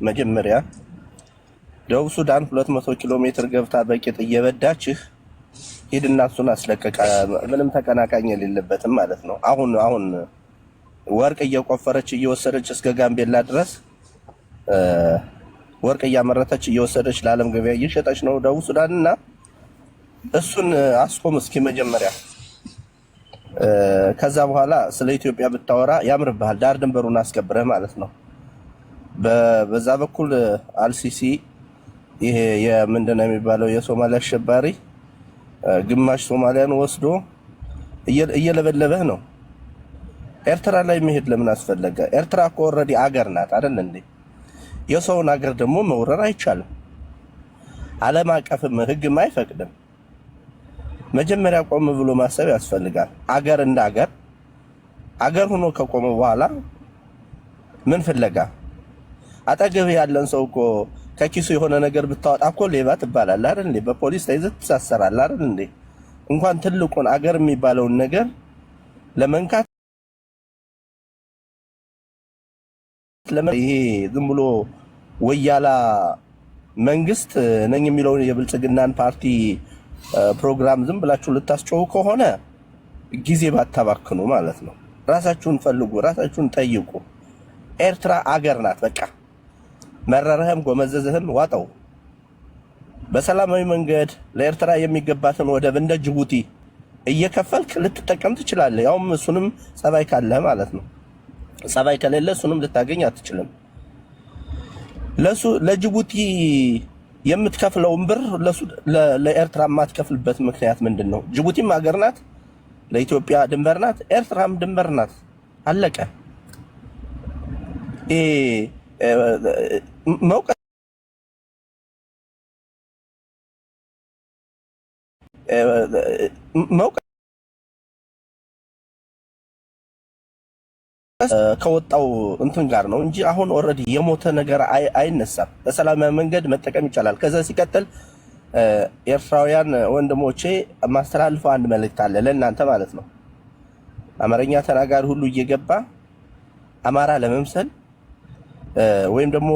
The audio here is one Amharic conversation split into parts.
መጀመሪያ ደቡብ ሱዳን 200 ኪሎ ሜትር ገብታ በቂጥ እየበዳችህ ሂድና እሱን አስለቀቀ። ምንም ተቀናቃኝ የሌለበትም ማለት ነው። አሁን ወርቅ እየቆፈረች እየወሰደች እስከ ጋምቤላ ድረስ ወርቅ እያመረተች እየወሰደች ለዓለም ገበያ እየሸጠች ነው ደቡብ ሱዳን። እና እሱን አስቆም እስኪ መጀመሪያ። ከዛ በኋላ ስለ ኢትዮጵያ ብታወራ ያምርብሃል። ዳር ድንበሩን አስከብረህ ማለት ነው። በዛ በኩል አልሲሲ ይሄ የምንድነው የሚባለው የሶማሊያ አሸባሪ ግማሽ ሶማሊያን ወስዶ እየለበለበህ ነው። ኤርትራ ላይ መሄድ ለምን አስፈለገ? ኤርትራ እኮ ኦልሬዲ አገር ናት አይደል እንዴ? የሰውን አገር ደግሞ መውረር አይቻልም። ዓለም አቀፍም ሕግም አይፈቅድም። መጀመሪያ ቆም ብሎ ማሰብ ያስፈልጋል። አገር እንደ አገር ሆኖ ከቆመ በኋላ ምን ፍለጋ? አጠገብ ያለን ሰው እኮ ከኪሱ የሆነ ነገር ብታወጣ እኮ ሌባ ትባላለህ አይደል እንዴ? በፖሊስ ተይዘህ ትሳሰራለህ አይደል እንዴ? እንኳን ትልቁን አገር የሚባለውን ነገር ለመንካት ይሄ ዝም ብሎ ወያላ መንግስት ነኝ የሚለውን የብልጽግናን ፓርቲ ፕሮግራም ዝም ብላችሁ ልታስጮሁ ከሆነ ጊዜ ባታባክኑ ማለት ነው። ራሳችሁን ፈልጉ፣ ራሳችሁን ጠይቁ። ኤርትራ አገር ናት። በቃ መረረህም ጎመዘዝህም ዋጠው። በሰላማዊ መንገድ ለኤርትራ የሚገባትን ወደብ እንደ ጅቡቲ እየከፈልክ ልትጠቀም ትችላለህ። ያውም እሱንም ጸባይ ካለ ማለት ነው። ጸባይ ከሌለ እሱንም ልታገኝ አትችልም። ለጅቡቲ የምትከፍለውን ብር ለኤርትራ የማትከፍልበት ምክንያት ምንድን ነው? ጅቡቲም ሀገር ናት፣ ለኢትዮጵያ ድንበር ናት፣ ኤርትራም ድንበር ናት። አለቀ። መውቀ ከወጣው እንትን ጋር ነው እንጂ አሁን ኦልሬዲ የሞተ ነገር አይነሳም። በሰላማዊ መንገድ መጠቀም ይቻላል። ከዛ ሲቀጥል ኤርትራውያን ወንድሞቼ ማስተላልፈው አንድ መልእክት አለ ለእናንተ ማለት ነው። አማርኛ ተናጋሪ ሁሉ እየገባ አማራ ለመምሰል ወይም ደግሞ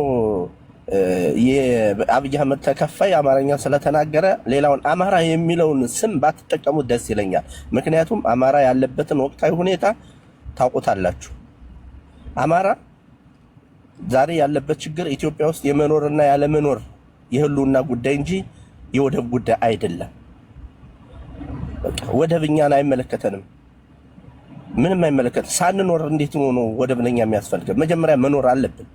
የአብይ አህመድ ተከፋይ አማርኛ ስለተናገረ ሌላውን አማራ የሚለውን ስም ባትጠቀሙት ደስ ይለኛል። ምክንያቱም አማራ ያለበትን ወቅታዊ ሁኔታ ታውቁታላችሁ። አማራ ዛሬ ያለበት ችግር ኢትዮጵያ ውስጥ የመኖርና ያለመኖር የህልውና ጉዳይ እንጂ የወደብ ጉዳይ አይደለም። ወደብ እኛን አይመለከተንም፣ ምንም አይመለከተንም። ሳንኖር እንዴት ነው ወደብ ለኛ የሚያስፈልገን? መጀመሪያ መኖር አለብን።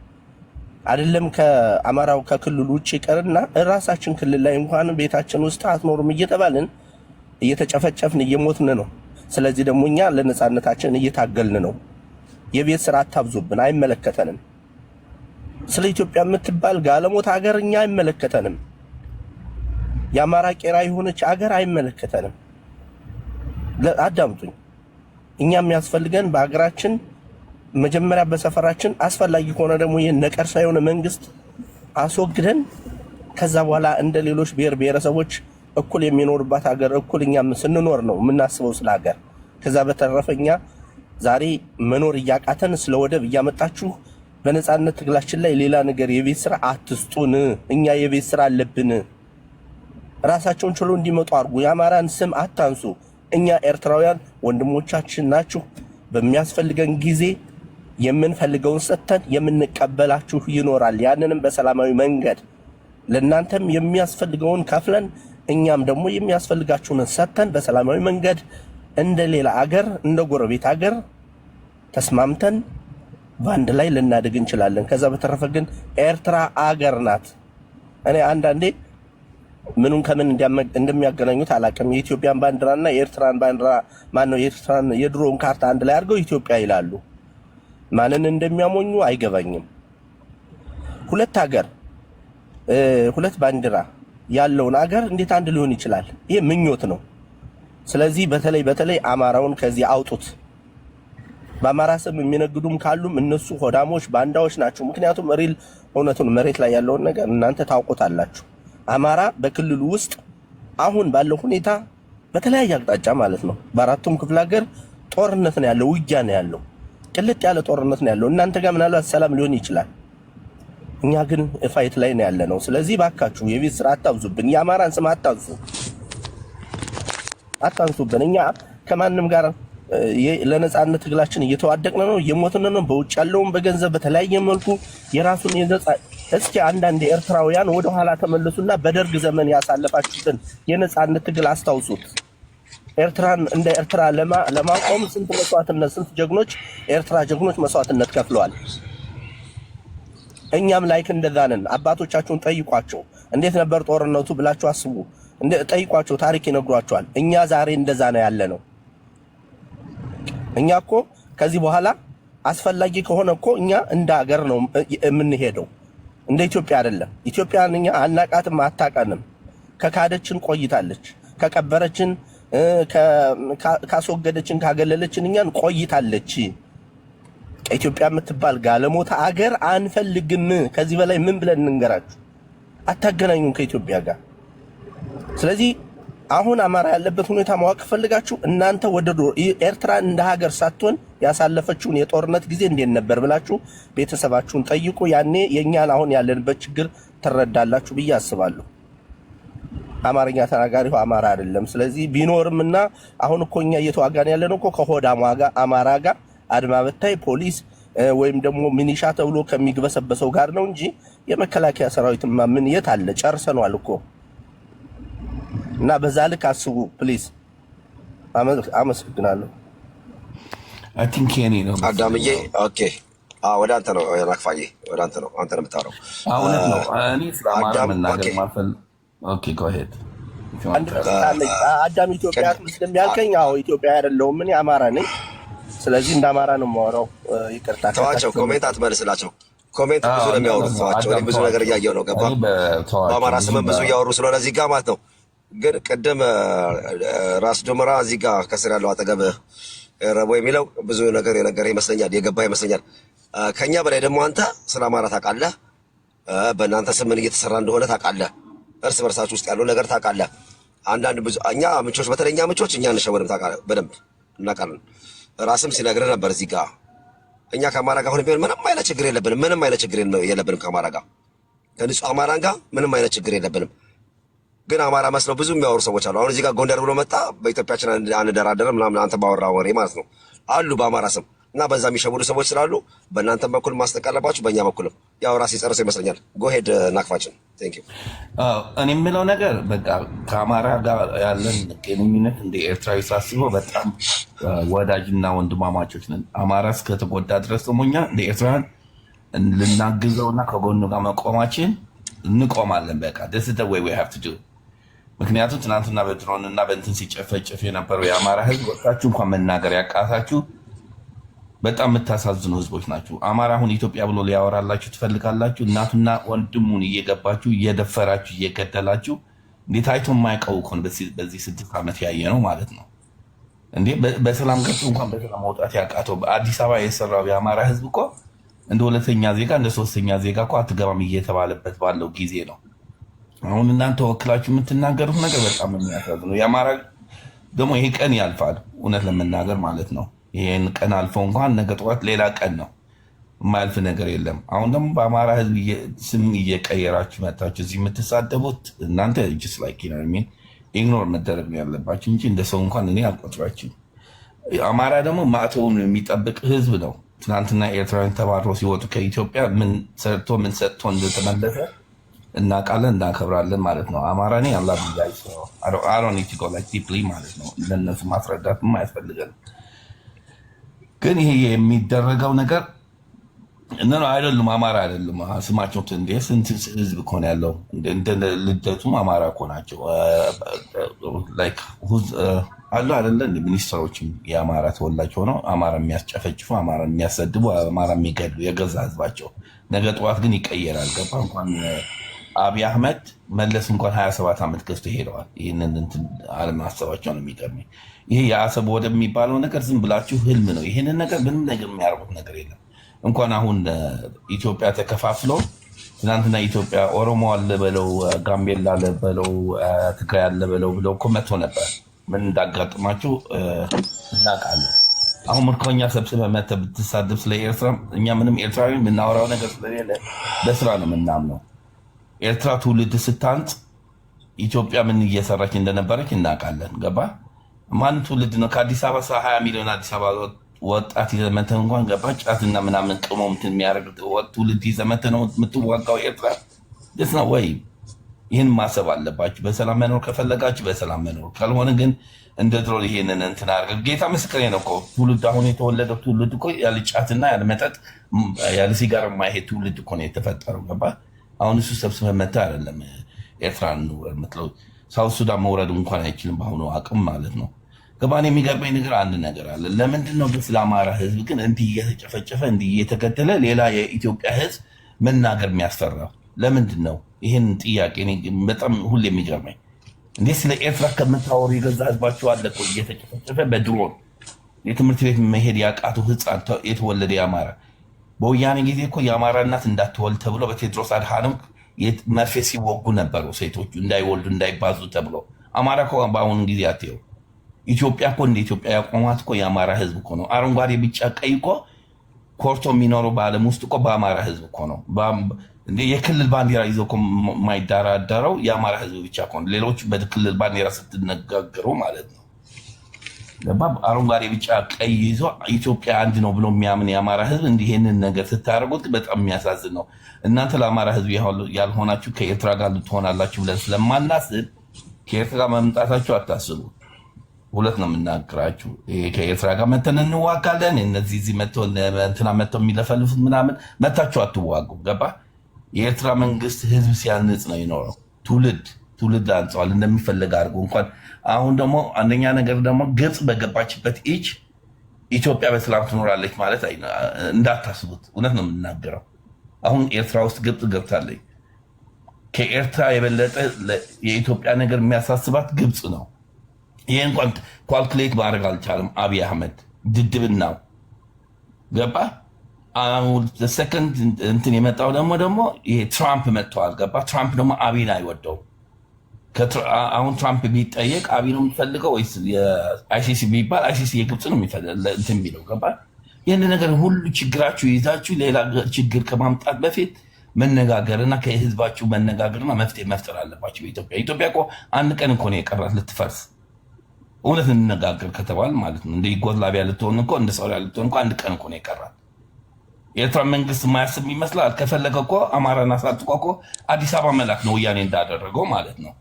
አይደለም ከአማራው ከክልሉ ውጭ ይቀርና ራሳችን ክልል ላይ እንኳን ቤታችን ውስጥ አትኖርም እየተባልን እየተጨፈጨፍን እየሞትን ነው። ስለዚህ ደግሞ እኛ ለነጻነታችን እየታገልን ነው። የቤት ስራ አታብዙብን፣ አይመለከተንም። ስለ ኢትዮጵያ የምትባል ጋለሞት ሀገር እኛ አይመለከተንም። የአማራ ቄራ የሆነች ሀገር አይመለከተንም። አዳምጡኝ። እኛ የሚያስፈልገን በሀገራችን መጀመሪያ በሰፈራችን አስፈላጊ ከሆነ ደግሞ ይሄን ነቀርሳ የሆነ መንግስት አስወግደን ከዛ በኋላ እንደ ሌሎች ብሔር ብሔረሰቦች እኩል የሚኖርባት ሀገር እኩል እኛም ስንኖር ነው የምናስበው ስለ ሀገር። ከዛ በተረፈ እኛ ዛሬ መኖር እያቃተን ስለ ወደብ እያመጣችሁ በነጻነት ትግላችን ላይ ሌላ ነገር የቤት ስራ አትስጡን። እኛ የቤት ስራ አለብን። ራሳቸውን ችሎ እንዲመጡ አድርጉ። የአማራን ስም አታንሱ። እኛ ኤርትራውያን ወንድሞቻችን ናችሁ። በሚያስፈልገን ጊዜ የምንፈልገውን ሰጥተን የምንቀበላችሁ ይኖራል። ያንንም በሰላማዊ መንገድ ለእናንተም የሚያስፈልገውን ከፍለን እኛም ደግሞ የሚያስፈልጋችሁን ሰጥተን በሰላማዊ መንገድ እንደ ሌላ አገር እንደ ጎረቤት አገር ተስማምተን በአንድ ላይ ልናድግ እንችላለን። ከዛ በተረፈ ግን ኤርትራ አገር ናት። እኔ አንዳንዴ ምኑን ከምን እንደሚያገናኙት አላውቅም። የኢትዮጵያን ባንዲራና የኤርትራን ባንዲራ ማነው የኤርትራን የድሮውን ካርታ አንድ ላይ አድርገው ኢትዮጵያ ይላሉ። ማንን እንደሚያሞኙ አይገባኝም። ሁለት ሀገር ሁለት ባንዲራ ያለውን ሀገር እንዴት አንድ ሊሆን ይችላል? ይሄ ምኞት ነው። ስለዚህ በተለይ አማራውን ከዚህ አውጡት። በአማራ ስም የሚነግዱም ካሉም እነሱ ሆዳሞች ባንዳዎች ናቸው። ምክንያቱም ሪል እውነቱን መሬት ላይ ያለውን ነገር እናንተ ታውቁታላችሁ። አማራ በክልሉ ውስጥ አሁን ባለው ሁኔታ በተለያየ አቅጣጫ ማለት ነው በአራቱም ክፍለ ሀገር ጦርነት ነው ያለው፣ ውጊያ ነው ያለው። ቅልጥ ያለ ጦርነት ነው ያለው። እናንተ ጋር ምናልባት ሰላም ሊሆን ይችላል፣ እኛ ግን ፋይት ላይ ነው ያለነው። ስለዚህ ባካችሁ የቤት ስራ አታብዙብን፣ የአማራን ስም አታንሱብን። እኛ ከማንም ጋር ለነጻነት ትግላችን እየተዋደቅን ነው፣ እየሞትን ነው። በውጭ ያለውን በገንዘብ በተለያየ መልኩ የራሱን የነጻ እስኪ አንዳንድ ኤርትራውያን ወደ ኋላ ተመለሱና በደርግ ዘመን ያሳለፋችሁትን የነጻነት ትግል አስታውሱት። ኤርትራን እንደ ኤርትራ ለማቆም ስንት መስዋዕትነት፣ ስንት ጀግኖች ኤርትራ ጀግኖች መስዋዕትነት ከፍለዋል። እኛም ላይክ እንደዛ ነን። አባቶቻችሁን ጠይቋቸው እንዴት ነበር ጦርነቱ ብላችሁ አስቡ። ጠይቋቸው፣ ታሪክ ይነግሯቸዋል። እኛ ዛሬ እንደዛ ነው ያለነው። እኛ እኮ ከዚህ በኋላ አስፈላጊ ከሆነ እኮ እኛ እንደ ሀገር ነው የምንሄደው፣ እንደ ኢትዮጵያ አይደለም። ኢትዮጵያን እኛ አናቃትም፣ አታቀንም። ከካደችን ቆይታለች፣ ከቀበረችን፣ ካስወገደችን፣ ካገለለችን እኛን ቆይታለች። ኢትዮጵያ የምትባል ጋለሞታ አገር አንፈልግም። ከዚህ በላይ ምን ብለን እንንገራችሁ? አታገናኙን ከኢትዮጵያ ጋር። ስለዚህ አሁን አማራ ያለበት ሁኔታ ማወቅ ፈልጋችሁ እናንተ ወደ ኤርትራ እንደ ሀገር ሳትሆን ያሳለፈችውን የጦርነት ጊዜ እንዴት ነበር ብላችሁ ቤተሰባችሁን ጠይቁ። ያኔ የኛን አሁን ያለንበት ችግር ትረዳላችሁ ብዬ አስባለሁ። አማርኛ ተናጋሪው አማራ አይደለም። ስለዚህ ቢኖርምና አሁን እኮ እኛ እየተዋጋን ያለነው እኮ ከሆዳማ ጋር አማራ ጋር አድማ በታይ ፖሊስ ወይም ደግሞ ሚኒሻ ተብሎ ከሚግበሰበሰው ጋር ነው እንጂ የመከላከያ ሰራዊትማ ምን የት አለ? ጨርሰናል እኮ። እና በዛ ልክ አስቡ ፕሊዝ። አመሰግናለሁ። አይ ቲንክ የኔ ነው አዳምዬ። ኦኬ ወደ አንተ ነው ናክፋዬ፣ ወደ አንተ ነው የምታወራው። እውነት ነው። እኔ ስለ አማራ መናገር ማፈል። ኦኬ ጎ ሄድ። አዳም ኢትዮጵያ ምስልም ያልከኝ? አዎ ኢትዮጵያ አይደለሁም እኔ አማራ ነኝ። ስለዚህ እንደ አማራ ነው የማወራው። ይቅርታ ተዋቸው፣ ኮሜንት አትመልስላቸው። ኮሜንት ብዙ ነው የሚያወሩት፣ ተዋቸው። እኔ ብዙ ነገር እያየሁ ነው። ገባ? በአማራ ስም ብዙ እያወሩ ስለሆነ እዚህ ጋር ማለት ነው። ግን ቅድም ራስ ዶመራ እዚህ ጋር ከስር ያለው አጠገብ ረቦ የሚለው ብዙ ነገር የነገረ ይመስለኛል፣ የገባ ይመስለኛል። ከኛ በላይ ደግሞ አንተ ስለ አማራ ታውቃለህ። በእናንተ ስም ምን እየተሰራ እንደሆነ ታውቃለህ። እርስ በርሳችሁ ውስጥ ያለው ነገር ታውቃለህ። አንዳንድ ብዙ እኛ ምቾች፣ በተለኛ ምቾች እኛ እንሸወድም፣ ታውቃለህ፣ በደንብ እናውቃለን። ራስም ሲነግርህ ነበር እዚህ ጋር እኛ ከአማራ ጋር ሆነ ቢሆን ምንም አይነት ችግር የለብንም። ምንም አይነት ችግር የለብንም ከአማራ ጋር፣ ከንጹህ አማራን ጋር ምንም አይነት ችግር የለብንም። ግን አማራ መስለው ብዙ የሚያወሩ ሰዎች አሉ። አሁን እዚህ ጋር ጎንደር ብሎ መጣ፣ በኢትዮጵያችን አንደራደርም ምናምን፣ አንተ ባወራ ወሬ ማለት ነው አሉ በአማራ ስም እና በዛ የሚሸውዱ ሰዎች ስላሉ በእናንተም በኩል ማስጠንቀቅ አለባችሁ፣ በእኛ በኩልም ያው ራሴ ጨርሰው ይመስለኛል። ጎሄድ ናክፋችን ቴንክ ዩ። እኔ የምለው ነገር በቃ ከአማራ ጋር ያለን ግንኙነት እንደ ኤርትራዊ ሳስበው በጣም ወዳጅና ወንድማማቾች ነን። አማራ እስከተጎዳ ድረስ ደግሞ እኛ እንደ ኤርትራውያን ልናግዘውና ከጎኑ ጋር መቆማችን እንቆማለን። በቃ ደስ ደ ወይ ዊ ሃቭ ቱ ዱ። ምክንያቱም ትናንትና በድሮን እና በእንትን ሲጨፈጨፍ የነበረው የአማራ ህዝብ ወጣችሁ እንኳን መናገር ያቃታችሁ በጣም የምታሳዝኑ ህዝቦች ናችሁ። አማራ አሁን ኢትዮጵያ ብሎ ሊያወራላችሁ ትፈልጋላችሁ። እናቱና ወንድሙን እየገባችሁ እየደፈራችሁ እየገደላችሁ እንዴት አይቶ የማያውቀው እኮ በዚህ 6 ዓመት ያየ ነው ማለት ነው። እንዴ በሰላም ገብቶ እንኳን በሰላም መውጣት ያቃተው በአዲስ አበባ የሰራው የአማራ ህዝብ እኮ እንደ ሁለተኛ ዜጋ እንደ ሶስተኛ ዜጋ እኮ አትገባም እየተባለበት ባለው ጊዜ ነው። አሁን እናንተ ወክላችሁ የምትናገሩት ነገር በጣም የሚያሳዝነው። የአማራ ደግሞ ይሄ ቀን ያልፋል፣ እውነት ለመናገር ማለት ነው። ይሄን ቀን አልፈው እንኳን ነገ ጠዋት ሌላ ቀን ነው፣ የማያልፍ ነገር የለም። አሁን ደግሞ በአማራ ህዝብ ስም እየቀየራችሁ መጣችሁ እዚህ የምትሳደቡት እናንተ ጅስ ላይክ ሚን ኢግኖር መደረግ ነው ያለባችሁ እንጂ እንደ ሰው እንኳን እኔ አልቆጥራችሁ። አማራ ደግሞ ማዕተቡን የሚጠብቅ ህዝብ ነው። ትናንትና ኤርትራውያን ተባረው ሲወጡ ከኢትዮጵያ ምን ሰርቶ ምን ሰጥቶ እንደተመለሰ እናውቃለን፣ እናከብራለን ማለት ነው። አማራ እኔ አላ ብያይ አሮን ኢቲጎ ላይክ ዲፕሊ ማለት ነው። ለእነሱ ማስረዳትም አያስፈልገንም። ግን ይሄ የሚደረገው ነገር እነ አይደሉም፣ አማራ አይደሉም። ስማቸው እንደ ስንት ህዝብ እኮ ነው ያለው። እንደ ልደቱም አማራ እኮ ናቸው አሉ አይደለ? ሚኒስትሮችም የአማራ ተወላጅ ሆነው አማራ የሚያስጨፈጭፉ፣ አማራ የሚያሰድቡ፣ አማራ የሚገድሉ የገዛ ህዝባቸው። ነገ ጠዋት ግን ይቀየራል። ገባ? እንኳን አብይ አህመድ መለስ እንኳን 27 ዓመት ገዝቶ ሄደዋል። ይህንን እንትን አለማሰባቸው ነው የሚገርመኝ። ይሄ የአሰብ ወደብ የሚባለው ነገር ዝም ብላችሁ ህልም ነው። ይህንን ነገር ምንም ነገር የሚያደርጉት ነገር የለም። እንኳን አሁን ኢትዮጵያ ተከፋፍሎ ትናንትና ኢትዮጵያ ኦሮሞ አለ በለው፣ ጋምቤላ አለ በለው፣ ትግራይ አለ በለው ብለው እኮ መጥቶ ነበር። ምን እንዳጋጥማቸው እናውቃለን። አሁን ምርኮኛ ሰብስበህ መተህ ብትሳደብ ስለ ኤርትራ እኛ ምንም ኤርትራዊ የምናወራው ነገር ስለሌለ በስራ ነው የምናምነው። ኤርትራ ትውልድ ስታንጽ ኢትዮጵያ ምን እየሰራች እንደነበረች እናውቃለን። ገባ ማን ትውልድ ነው ከአዲስ አበባ 20 ሚሊዮን አዲስ አበባ ወጣት ይዘህ መተህ እንኳን ገባ ጫትና ምናምን ቅሞ እንትን የሚያደርግ ትውልድ ይዘህ መተህ ነው የምትዋጋው ኤርትራ ደስ ነው ወይ? ይህን ማሰብ አለባችሁ። በሰላም መኖር ከፈለጋችሁ በሰላም መኖር፣ ካልሆነ ግን እንደ ድሮ ይሄንን እንትን አድርገህ ጌታ ምስክሬ ነው እኮ ትውልድ አሁን የተወለደው ትውልድ እኮ ያለ ጫትና ያለ መጠጥ ያለ ሲጋራ የማይሄድ ትውልድ እኮ ነው የተፈጠረው። ገባ አሁን እሱ ሰብስበህ መተህ አይደለም ኤርትራን የምትለው ሳውት ሱዳን መውረድ እንኳን አይችልም በአሁኑ አቅም ማለት ነው። ገባን። የሚገርመኝ ነገር አንድ ነገር አለ። ለምንድን ነው ግን ስለ አማራ ህዝብ ግን እንዲህ እየተጨፈጨፈ እንዲህ እየተገደለ ሌላ የኢትዮጵያ ህዝብ መናገር የሚያስፈራው ለምንድን ነው? ይህን ጥያቄ በጣም ሁሌ የሚገርመኝ እንዴ ስለ ኤርትራ ከምታወሩ የገዛ ህዝባቸው አለ እኮ እየተጨፈጨፈ በድሮን የትምህርት ቤት መሄድ ያቃቱ ህፃን የተወለደ የአማራ በወያኔ ጊዜ እኮ የአማራ እናት እንዳትወልድ ተብሎ በቴዎድሮስ አድሃኖም መርፌ ሲወጉ ነበሩ ሴቶቹ እንዳይወልዱ እንዳይባዙ ተብሎ። አማራ እኮ በአሁኑ ጊዜ አትየው ኢትዮጵያ እኮ እንደ ኢትዮጵያ ያቆማት እኮ የአማራ ህዝብ እኮ ነው። አረንጓዴ ቢጫ ቀይ እኮ ኮርቶ የሚኖረው በዓለም ውስጥ እኮ በአማራ ህዝብ እኮ ነው። የክልል ባንዲራ ይዞ እኮ የማይደራደረው የአማራ ህዝብ ብቻ እኮ ነው። ሌሎቹ በክልል ባንዲራ ስትነጋገሩ ማለት ነው። አረንጓዴ ቢጫ ቀይ ይዞ ኢትዮጵያ አንድ ነው ብሎ የሚያምን የአማራ ህዝብ እንዲህንን ነገር ስታደርጉት በጣም የሚያሳዝን ነው። እናንተ ለአማራ ህዝብ ያልሆናችሁ ከኤርትራ ጋር ልትሆናላችሁ ብለን ስለማናስብ ከኤርትራ መምጣታችሁ አታስቡ። ሁለት ነው የምናገራችሁ። ከኤርትራ ጋር መተን እንዋጋለን። እነዚህ እዚህ እንትና መተው የሚለፈልፉት ምናምን መታችሁ አትዋጉ። ገባ የኤርትራ መንግስት ህዝብ ሲያንጽ ነው የኖረው። ትውልድ አንጸዋል እንደሚፈለግ አድርጎ እንኳን አሁን ደግሞ አንደኛ ነገር ደግሞ ግብፅ በገባችበት ኢጅ ኢትዮጵያ በሰላም ትኖራለች ማለት እንዳታስቡት። እውነት ነው የምናገረው። አሁን ኤርትራ ውስጥ ግብፅ ገብታለች። ከኤርትራ የበለጠ የኢትዮጵያ ነገር የሚያሳስባት ግብፅ ነው። ይህ እንኳን ኳልኩሌት ማድረግ አልቻለም አብይ አህመድ ድድብናው። ገባ ሰከንድ እንትን የመጣው ደግሞ ይሄ ትራምፕ መጥተዋል። ገባ ትራምፕ ደግሞ አብይን አይወደው። አሁን ትራምፕ ቢጠየቅ አብይ ነው የሚፈልገው ወይስ አይሲሲ ቢባል አይሲሲ የግብፅ ነው እንትን ቢለው። ገባ ይህን ነገር ሁሉ ችግራችሁ ይዛችሁ ሌላ ችግር ከማምጣት በፊት መነጋገርና ከህዝባችሁ መነጋገርና መፍትሄ መፍጠር አለባቸው። ኢትዮጵያ እኮ አንድ ቀን እኮ ነው የቀራት ልትፈርስ። እውነት እንነጋገር ከተባል ማለት ነው እንደ ዩጎዝላቪያ ልትሆን እኮ እንደ ሳውዲያ ልትሆን እኮ አንድ ቀን እኮ ነው የቀራት። የኤርትራ መንግስት የማያስብ ይመስላል። ከፈለገ እኮ አማራን አሳጥቆ እኮ አዲስ አበባ መላክ ነው ወያኔ እንዳደረገው ማለት ነው።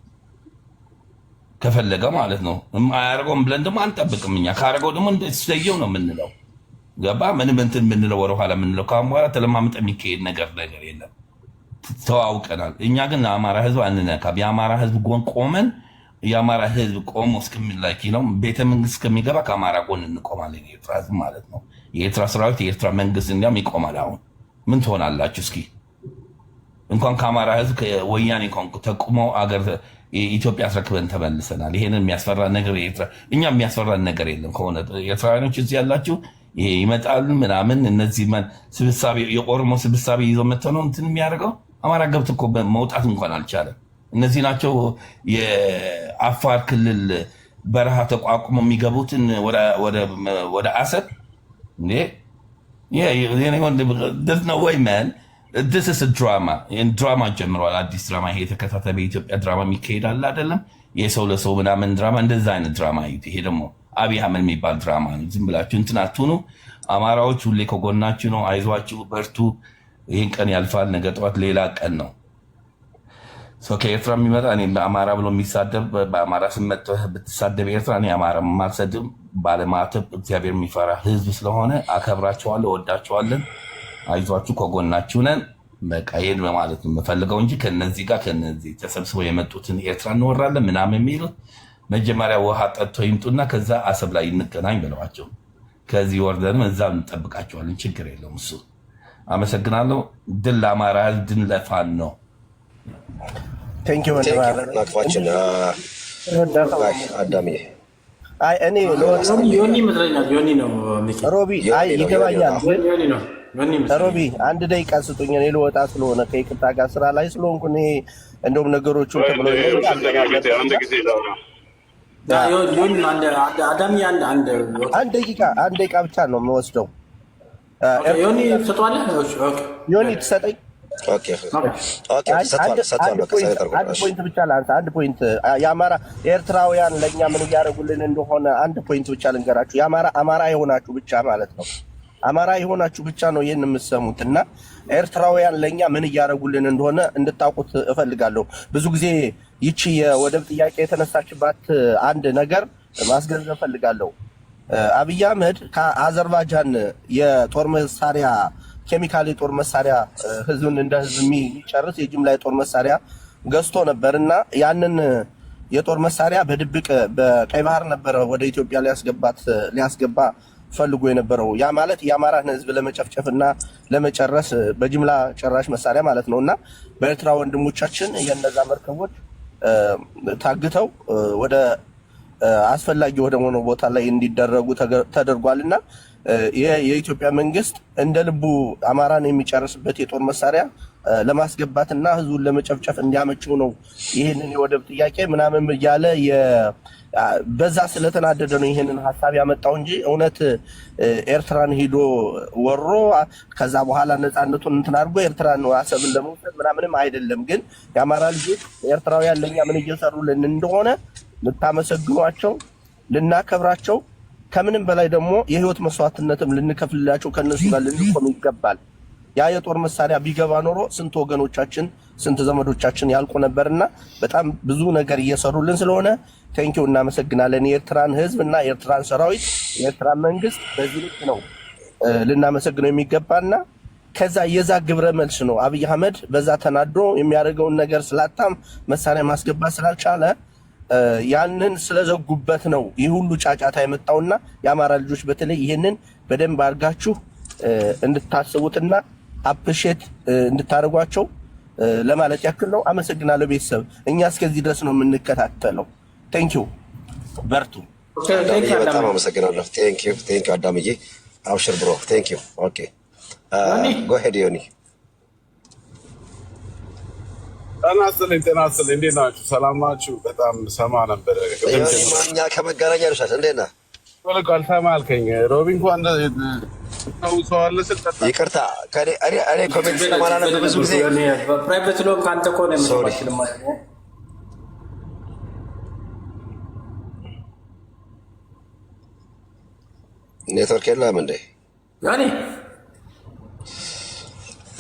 ከፈለገ ማለት ነው። አያደርገውም ብለን ደግሞ አንጠብቅም እኛ። ካደረገው ደግሞ እንደሰየው ነው የምንለው። ገባ ምንም እንትን የምንለው ወደኋላ የምንለው ከአሁን በኋላ ተለማምጠ የሚካሄድ ነገር የለም። ተዋውቀናል። እኛ ግን ለአማራ ህዝብ አንነካም። የአማራ ህዝብ ጎን ቆመን የአማራ ህዝብ ቆሞ እስከሚላክ ነው ቤተ መንግስት እስከሚገባ ከአማራ ጎን እንቆማለን። የኤርትራ ህዝብ ማለት ነው። የኤርትራ ሰራዊት የኤርትራ መንግስት እንዲያውም ይቆማል። አሁን ምን ትሆናላችሁ እስኪ? እንኳን ከአማራ ህዝብ ወያኔ ተቁሞ አገር ኢትዮጵያ አስረክበን ተመልሰናል። ይሄንን የሚያስፈራ ነገር እኛ የሚያስፈራን ነገር የለም። ከሆነ ኤርትራውያኖች እዚህ ያላችሁ ይሄ ይመጣሉ ምናምን እነዚህ ስብሳቤ የኦሮሞ ስብሳቤ ይዞ መጥተው ነው እንትን የሚያደርገው። አማራ ገብቶ እኮ መውጣት እንኳን አልቻለም። እነዚህ ናቸው የአፋር ክልል በረሃ ተቋቁሞ የሚገቡትን ወደ አሰብ ነው ወይ መን ስ ድራማ ጀምረዋል። አዲስ ድራማ ይሄ የተከታተለ በኢትዮጵያ ድራማ የሚካሄድ አለ አይደለም? የሰው ለሰው ምናምን ድራማ እንደዛ አይነት ድራማ ይሄ ደግሞ አብይ አህመድ የሚባል ድራማ ነው። ዝም ብላችሁ እንትን አትሁኑ። አማራዎች ሁሌ ከጎናችሁ ነው። አይዟችሁ፣ በርቱ። ይህን ቀን ያልፋል። ነገ ጠዋት ሌላ ቀን ነው። ከኤርትራ የሚመጣ አማራ ብሎ የሚሳደብ በአማራ ስም ብትሳደብ ኤርትራ እኔ አማራ የማልሰድብ ባለማተብ እግዚአብሔር የሚፈራ ህዝብ ስለሆነ አከብራቸዋለሁ፣ ወዳቸዋለን። አይዟችሁ፣ ከጎናችሁ ነን። በቃ ይሄን በማለት ነው የምፈልገው እንጂ ከነዚህ ጋር ከነዚህ ተሰብስበው የመጡትን ኤርትራ እንወራለን ምናምን የሚሉት መጀመሪያ ውሃ ጠጥቶ ይምጡና ከዛ አሰብ ላይ እንገናኝ ብለዋቸው ከዚህ ወርደንም እዛ እንጠብቃቸዋለን። ችግር የለውም እሱ። አመሰግናለሁ። ድል ለአማራ ህዝብ፣ ድል ለፋኖ ነው። ናቅፋችን አዳሜ እኔ ሮቢ ይገባኛል። ሮቢ አንድ ደቂቃ ስጡኝ። እኔ ልወጣ ስለሆነ ከይቅርታ ጋር ስራ ላይ ስለሆንኩ እንደውም ነገሮቹ ተብሎ አንድ ደቂቃ ብቻ ነው የምወስደው። ዮኒ ትሰጠኝ። አንድ ፖይንት ብቻ ላንሳ። አንድ ፖይንት የአማራ ኤርትራውያን ለእኛ ምን እያደረጉልን እንደሆነ አንድ ፖይንት ብቻ ልንገራችሁ። አማራ የሆናችሁ ብቻ ማለት ነው። አማራ የሆናችሁ ብቻ ነው ይህን የምትሰሙት እና ኤርትራውያን ለእኛ ምን እያደረጉልን እንደሆነ እንድታውቁት እፈልጋለሁ። ብዙ ጊዜ ይቺ የወደብ ጥያቄ የተነሳችባት አንድ ነገር ማስገንዘብ እፈልጋለሁ። አብይ አህመድ ከአዘርባይጃን የጦር መሳሪያ ኬሚካል የጦር መሳሪያ ህዝብን እንደ ህዝብ የሚጨርስ የጅምላ የጦር መሳሪያ ገዝቶ ነበር እና ያንን የጦር መሳሪያ በድብቅ በቀይ ባህር ነበረ ወደ ኢትዮጵያ ሊያስገባ ፈልጎ የነበረው። ያ ማለት የአማራን ህዝብ ለመጨፍጨፍ እና ለመጨረስ በጅምላ ጨራሽ መሳሪያ ማለት ነው እና በኤርትራ ወንድሞቻችን የነዛ መርከቦች ታግተው ወደ አስፈላጊ ወደ ሆነው ቦታ ላይ እንዲደረጉ ተደርጓልና የኢትዮጵያ መንግስት እንደ ልቡ አማራን የሚጨርስበት የጦር መሳሪያ ለማስገባትና ህዝቡን ለመጨፍጨፍ እንዲያመቸው ነው ይህንን የወደብ ጥያቄ ምናምን እያለ በዛ ስለተናደደ ነው ይህንን ሀሳብ ያመጣው እንጂ እውነት ኤርትራን ሂዶ ወሮ ከዛ በኋላ ነፃነቱን እንትን አድርጎ ኤርትራን አሰብን ለመውሰድ ምናምንም አይደለም። ግን የአማራ ልጆች ኤርትራውያን ለእኛ ምን እየሰሩልን እንደሆነ ልታመሰግኗቸው፣ ልናከብራቸው፣ ከምንም በላይ ደግሞ የህይወት መስዋዕትነትም ልንከፍልላቸው ከነሱ ጋር ልንቆም ይገባል። ያ የጦር መሳሪያ ቢገባ ኖሮ ስንት ወገኖቻችን ስንት ዘመዶቻችን ያልቁ ነበርና በጣም ብዙ ነገር እየሰሩልን ስለሆነ ቴንኪው እናመሰግናለን። የኤርትራን ህዝብ እና የኤርትራን ሰራዊት የኤርትራን መንግስት በዚህ ልክ ነው ልናመሰግነው የሚገባና ከዛ የዛ ግብረ መልስ ነው አብይ አህመድ በዛ ተናዶ የሚያደርገውን ነገር ስላጣም መሳሪያ ማስገባት ስላልቻለ ያንን ስለዘጉበት ነው ይህ ሁሉ ጫጫታ የመጣውና የአማራ ልጆች በተለይ ይህንን በደንብ አድርጋችሁ እንድታስቡትና አፕሪሼት እንድታደርጓቸው ለማለት ያክል ነው። አመሰግናለሁ ቤተሰብ። እኛ እስከዚህ ድረስ ነው የምንከታተለው። ቴንኪው በርቱ። በጣም አመሰግናለሁ። ቴንኪው አዳምዬ። አብሽር ብሮ። ቴንኪው። ኦኬ ጎ ሄድ ዮኒ። ጤና ይስጥልኝ። እንዴት ናችሁ? ሰላም ናችሁ? በጣም ሰማ ነበር እኛ ከመገናኛ ልሻት እንዴት ነህ? አልሰማ አልከኝ። ሮቢ እንኳን ሰው አለ ስልጠጣ ይቅርታ እኔ ኮሜንት ስለማላነብ ብዙ ጊዜ ፕራይቬት ሎ ካንተ እኮ ነው የምትባለው ማለት ነው። ኔትወርክ የለም እንዴ? ያኔ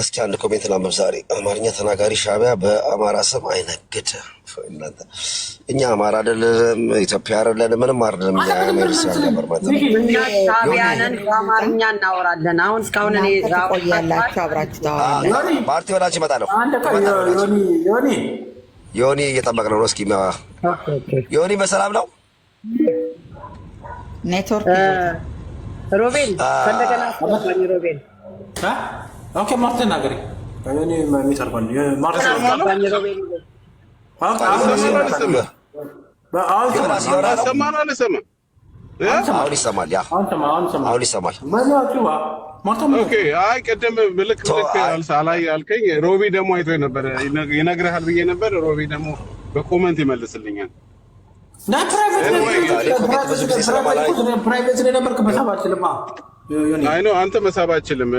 እስኪ አንድ ኮሜንት ላንብብ ዛሬ። አማርኛ ተናጋሪ ሻዕቢያ በአማራ ስም አይነግድ። እናንተ እኛ አማራ አይደለም፣ ኢትዮጵያ አይደለም፣ ምንም አይደለም። እኛ ሻዕቢያንን በአማርኛ እናወራለን። አሁን እስካሁን እኔ ቆያላችሁ አብራችሁ ታወራላችሁ። ፓርቲ ወላች ይመጣለሁ። ዮኒ እየጠበቅነው ነው። እስኪ ዮኒ በሰላም ነው? ኔትወርክ ሮቤል ከእንደገና ሮቤል ኦኬ ማርቲን አገሪ እኔ የሚሰርቀን ማርቲን ሮቤል አሁን ይሰማል። ያ አሁን ይሰማል። አይ ቅድም ምልክ አላይ ያልከኝ ሮቢ ደግሞ አይቶ ነበር ይነግርሃል ብዬ ነበር። ሮቢ ደግሞ በኮመንት ይመልስልኛል። ፕራይቬት ነበርክ መሳብ አትችልም። አይ ነው አንተ መሳብ አትችልም።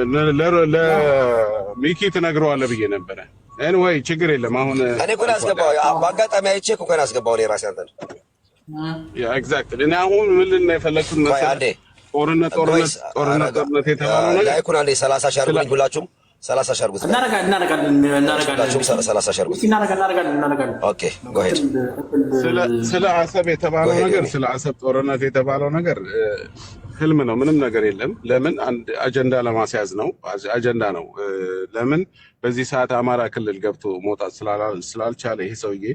ለሚኪ ትነግረዋለህ ብዬ ነበረ። ኤኒዌይ ችግር የለም። አሁን እኔ እኮ አስገባው በአጋጣሚ አይቼ እኮ አስገባው እኔ ራሴ አንተን ያ ኤግዛክትሊ። እኔ አሁን ምን ልና የፈለኩት መሰለህ ጦርነት የተባለው ነገር አይኩን አንዴ 30 ሺህ አድርጉልኝ ሁላችሁም 30 ሺህ አድርጉት። እናደርጋለን 30 ሺህ አድርጉት። ኦኬ ጎ ሄድ። ስለ አሰብ የተባለው ነገር ስለ አሰብ ጦርነት የተባለው ነገር ህልም ነው። ምንም ነገር የለም። ለምን አንድ አጀንዳ ለማስያዝ ነው። አጀንዳ ነው። ለምን በዚህ ሰዓት አማራ ክልል ገብቶ መውጣት ስላልቻለ ይሄ ሰውዬ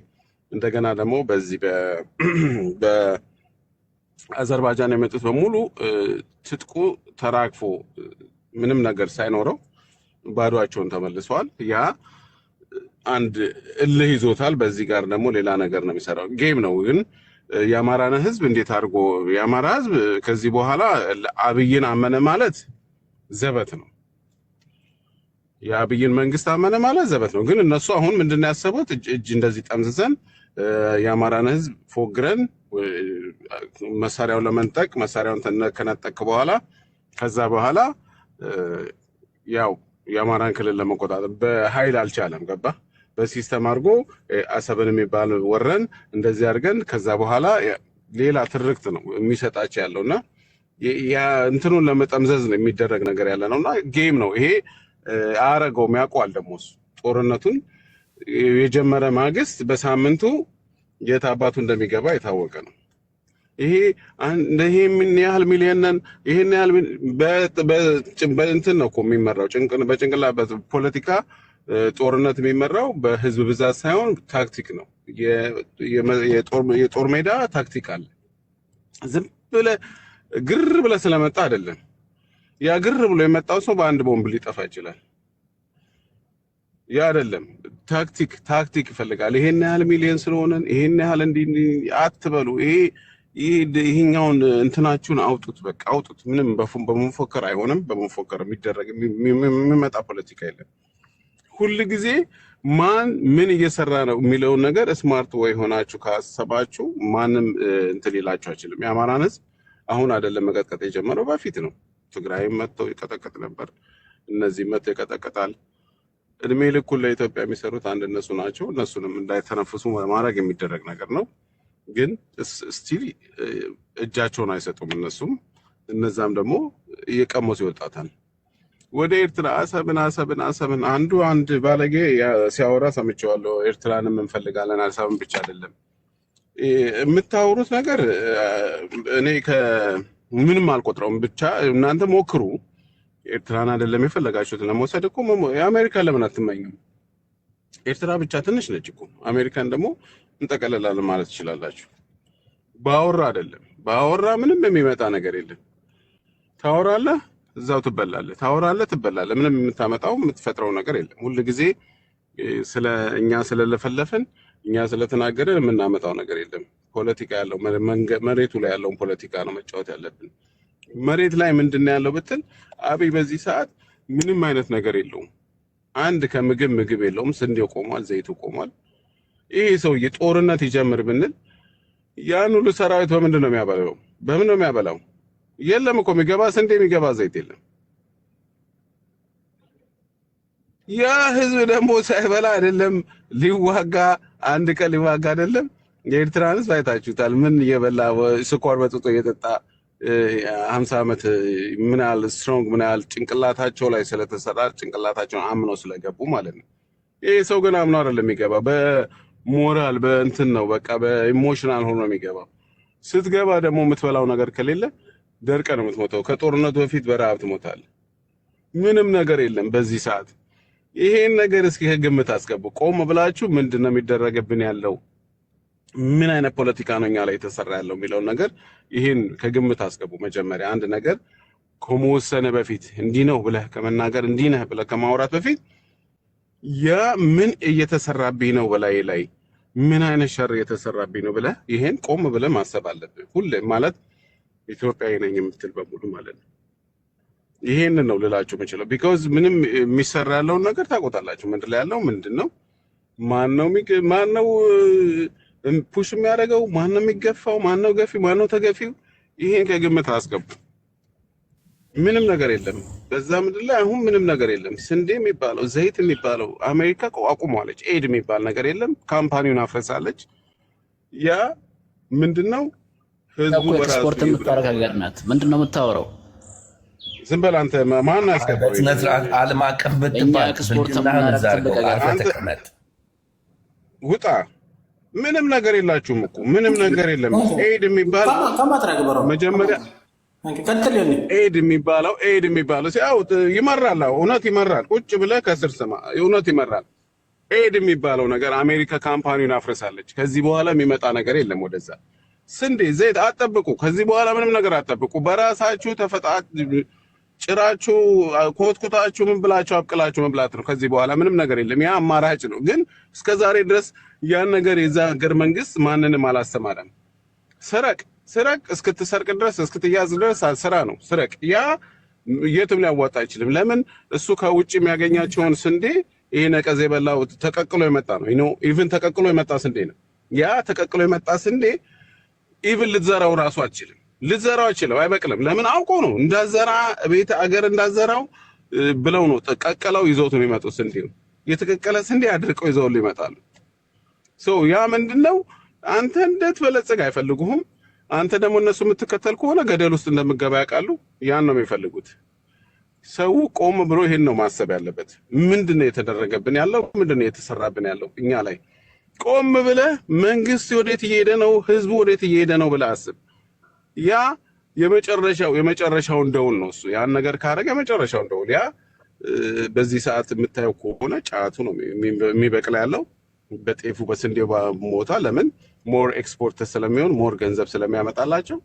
እንደገና ደግሞ በዚህ በአዘርባይጃን የመጡት በሙሉ ትጥቁ ተራግፎ ምንም ነገር ሳይኖረው ባዶቸውን ተመልሰዋል። ያ አንድ እልህ ይዞታል። በዚህ ጋር ደግሞ ሌላ ነገር ነው የሚሰራው። ጌም ነው ግን የአማራን ህዝብ እንዴት አድርጎ የአማራ ህዝብ ከዚህ በኋላ አብይን አመነ ማለት ዘበት ነው። የአብይን መንግስት አመነ ማለት ዘበት ነው። ግን እነሱ አሁን ምንድነው ያሰቡት? እጅ እንደዚህ ጠምዝዘን የአማራን ህዝብ ፎግረን መሳሪያውን ለመንጠቅ መሳሪያውን ከነጠቅ በኋላ ከዛ በኋላ ያው የአማራን ክልል ለመቆጣጠር በኃይል አልቻለም። ገባ በሲስተም አድርጎ አሰብን የሚባል ወረን እንደዚህ አድርገን ከዛ በኋላ ሌላ ትርክት ነው የሚሰጣቸው ያለውና ያ እንትኑን ለመጠምዘዝ ነው የሚደረግ ነገር ያለ ነውና ጌም ነው ይሄ። አረገውም ያውቀዋል ደግሞ ጦርነቱን የጀመረ ማግስት በሳምንቱ የት አባቱ እንደሚገባ የታወቀ ነው። ይሄ ምን ያህል ሚሊዮን ይሄን ያህል በእንትን ነው እኮ የሚመራው በጭንቅላት ፖለቲካ ጦርነት የሚመራው በህዝብ ብዛት ሳይሆን ታክቲክ ነው። የጦር ሜዳ ታክቲክ አለ። ዝም ብለህ ግር ብለህ ስለመጣ አይደለም። ያ ግር ብሎ የመጣው ሰው በአንድ ቦምብ ሊጠፋ ይችላል። ያ አይደለም ታክቲክ ይፈልጋል። ይሄን ያህል ሚሊዮን ስለሆነን ይሄን ያህል እንዲህ አትበሉ። ይሄኛውን እንትናችሁን አውጡት፣ በቃ አውጡት። ምንም በመፎከር አይሆንም። በመፎከር የሚደረግ የሚመጣ ፖለቲካ የለም። ሁል ጊዜ ማን ምን እየሰራ ነው የሚለውን ነገር ስማርት ወይ ሆናችሁ ካሰባችሁ ማንም እንትን ሊላችሁ አይችልም። የአማራን ህዝብ አሁን አይደለም መቀጥቀጥ የጀመረው በፊት ነው። ትግራይም መጥተው ይቀጠቀጥ ነበር። እነዚህ መጥተው ይቀጠቀጣል። እድሜ ልኩን ለኢትዮጵያ የሚሰሩት አንድ እነሱ ናቸው። እነሱንም እንዳይተነፍሱ ማድረግ የሚደረግ ነገር ነው። ግን ስቲል እጃቸውን አይሰጡም እነሱም። እነዛም ደግሞ እየቀመሱ ይወጣታል። ወደ ኤርትራ አሰብን አንድ ባለጌ ሲያወራ ሰምቼዋለሁ። ኤርትራንም እንፈልጋለን አሰብን ብቻ አይደለም የምታወሩት ነገር። እኔ ምንም አልቆጥረውም። ብቻ እናንተ ሞክሩ። ኤርትራን አይደለም የፈለጋችሁት ለመውሰድ እኮ የአሜሪካ ለምን አትመኙም? ኤርትራ ብቻ ትንሽ ነች እኮ። አሜሪካን ደግሞ እንጠቀለላለን ማለት ትችላላችሁ። ባወራ አይደለም ባወራ ምንም የሚመጣ ነገር የለም። ታወራለህ፣ እዛው ትበላለህ። ታወራለህ፣ ትበላለህ። ምንም የምታመጣው የምትፈጥረው ነገር የለም። ሁሉ ጊዜ ስለ እኛ ስለለፈለፈን እኛ ስለተናገረን የምናመጣው ነገር የለም። ፖለቲካ ያለው መሬቱ ላይ ያለውን ፖለቲካ ነው መጫወት ያለብን። መሬት ላይ ምንድነው ያለው ብትል አብይ በዚህ ሰዓት ምንም አይነት ነገር የለውም። አንድ ምግብ የለውም። ስንዴው ቆሟል፣ ዘይቱ ቆሟል። ይሄ ሰውዬ ጦርነት ይጀምር ብንል ያን ሁሉ ሰራዊት በምንድን ነው የሚያበላው? በምን ነው የሚያበላው? የለም እኮ የሚገባ ስንዴ የሚገባ ዘይት የለም። ያ ህዝብ ደግሞ ሳይበላ አይደለም ሊዋጋ አንድ ቀን ሊዋጋ አይደለም። የኤርትራን ህዝብ አይታችሁታል። ምን እየበላ ስኳር በጥጦ እየጠጣ 50 ዓመት ምን ያህል ስትሮንግ ምን ያህል ጭንቅላታቸው ላይ ስለተሰራ ጭንቅላታቸውን አምነው ስለገቡ ማለት ነው። ይሄ ሰው ግን አምኖ አይደለም የሚገባ፣ በሞራል በእንትን ነው በቃ በኢሞሽናል ሆኖ የሚገባ። ስትገባ ደግሞ የምትበላው ነገር ከሌለ ደርቀ ነው የምትሞተው። ከጦርነቱ በፊት በረሃብ ትሞታለህ። ምንም ነገር የለም በዚህ ሰዓት። ይሄን ነገር እስኪ ከግምት አስገቡ። ቆም ብላችሁ ምንድነው የሚደረግብን ያለው፣ ምን አይነት ፖለቲካ ነው እኛ ላይ የተሰራ ያለው የሚለውን ነገር ይሄን ከግምት አስገቡ። መጀመሪያ አንድ ነገር ከመወሰነ በፊት እንዲህ ነው ብለህ ከመናገር እንዲህ ነህ ብለህ ከማውራት በፊት ያ ምን እየተሰራብኝ ነው በላይ ላይ ምን አይነት ሸር እየተሰራብኝ ነው ብለህ ይሄን ቆም ብለህ ማሰብ አለብህ። ሁሌ ማለት ኢትዮጵያዊ ነኝ የምትል በሙሉ ማለት ነው። ይሄን ነው ልላችሁ የምችለው። ቢኮዝ ምንም የሚሰራ ያለውን ነገር ታውቁታላችሁ። ምንድን ላይ ያለው ምንድነው? ማነው ፑሽ የሚያደርገው? ማነው የሚገፋው? ማነው ገፊ? ማነው ተገፊው? ይሄን ከግምት አስገቡ። ምንም ነገር የለም በዛ ምድር ላይ አሁን ምንም ነገር የለም። ስንዴ የሚባለው ዘይት የሚባለው አሜሪካ አቁሟለች። ኤድ የሚባል ነገር የለም። ካምፓኒውን አፍረሳለች። ያ ምንድነው? ህዝቡ በራሱ ኤክስፖርት የምታረጋጋጥ ናት። ምንድነው የምታወራው? ዝም በል አንተ። ማን አስገባው? ስነ ስርዓት ዓለም አቀፍ ብትባል ኤክስፖርት ተቀመጥ፣ ውጣ። ምንም ነገር የላችሁም እኮ ምንም ነገር የለም። ኤድ የሚባል መጀመሪያ ኤድ የሚባለው ሲያው ይመራል። እውነት ይመራል። ቁጭ ብለህ ከስር ስማ። እውነት ይመራል። ኤድ የሚባለው ነገር አሜሪካ ካምፓኒውን አፍርሳለች። ከዚህ በኋላ የሚመጣ ነገር የለም ወደዛ። ስንዴ ዘይት አጠብቁ። ከዚህ በኋላ ምንም ነገር አጠብቁ። በራሳችሁ ጭራችሁ ኮትኩታችሁ ምን ብላችሁ አብቅላችሁ መብላት ነው። ከዚህ በኋላ ምንም ነገር የለም። ያ አማራጭ ነው። ግን እስከዛሬ ድረስ ያን ነገር የዛ ሀገር መንግስት ማንንም አላስተማረም። ስረቅ እስክትሰርቅ ድረስ እስክትያዝ ድረስ ስራ ነው። ስረቅ። ያ የትም ሊያዋጣ አይችልም። ለምን? እሱ ከውጭ የሚያገኛቸውን ስንዴ ይሄ ነቀዝ የበላው ተቀቅሎ የመጣ ነው። ኢቭን ተቀቅሎ የመጣ ስንዴ ነው። ያ ተቀቅሎ የመጣ ስንዴ ኢቭን ልትዘራው ራሱ አትችልም። ልትዘራው አይችልም፣ አይበቅልም። ለምን? አውቆ ነው እንዳዘራ ቤት አገር እንዳዘራው ብለው ነው ቀቀለው ይዘውት ነው የሚመጡት። ስንዴው የተቀቀለ ስንዴ አድርቀው ይዘውት ይመጣሉ። ያ ምንድነው? አንተ እንድትበለጽግ አይፈልጉህም። አንተ ደግሞ እነሱ የምትከተል ከሆነ ገደል ውስጥ እንደምገባ ያውቃሉ። ያን ነው የሚፈልጉት። ሰው ቆም ብሎ ይሄን ነው ማሰብ ያለበት። ምንድነው የተደረገብን ያለው? ምንድነው የተሰራብን ያለው እኛ ላይ? ቆም ብለህ መንግስት ወዴት እየሄደ ነው፣ ህዝቡ ወዴት እየሄደ ነው ብለህ አስብ። ያ የመጨረሻው እንደውን ነው እሱ። ያን ነገር ካረገ የመጨረሻው እንደውን ያ በዚህ ሰዓት የምታየው ከሆነ ጫቱ ነው የሚበቅል ያለው በጤፉ በስንዴው ሞታ። ለምን? ሞር ኤክስፖርት ስለሚሆን ሞር ገንዘብ ስለሚያመጣላቸው።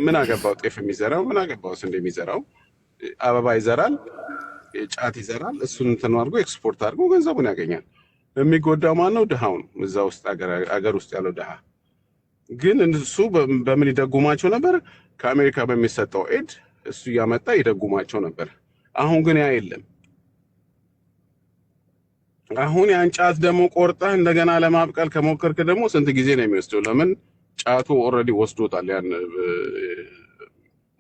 ምን አገባው ጤፍ የሚዘራው? ምን አገባው ስንዴ የሚዘራው? አበባ ይዘራል፣ ጫት ይዘራል። እሱን እንትን አድርጎ ኤክስፖርት አድርጎ ገንዘቡን ያገኛል። የሚጎዳው ማን ነው? ድሃው ነው። እዛ ውስጥ አገር ውስጥ ያለው ድሃ። ግን እሱ በምን ይደጉማቸው ነበር? ከአሜሪካ በሚሰጠው ኤድ እሱ እያመጣ ይደጉማቸው ነበር። አሁን ግን ያ የለም። አሁን ያን ጫት ደግሞ ቆርጠህ እንደገና ለማብቀል ከሞከርክ ደግሞ ስንት ጊዜ ነው የሚወስደው? ለምን? ጫቱ ኦልሬዲ ወስዶታል ያን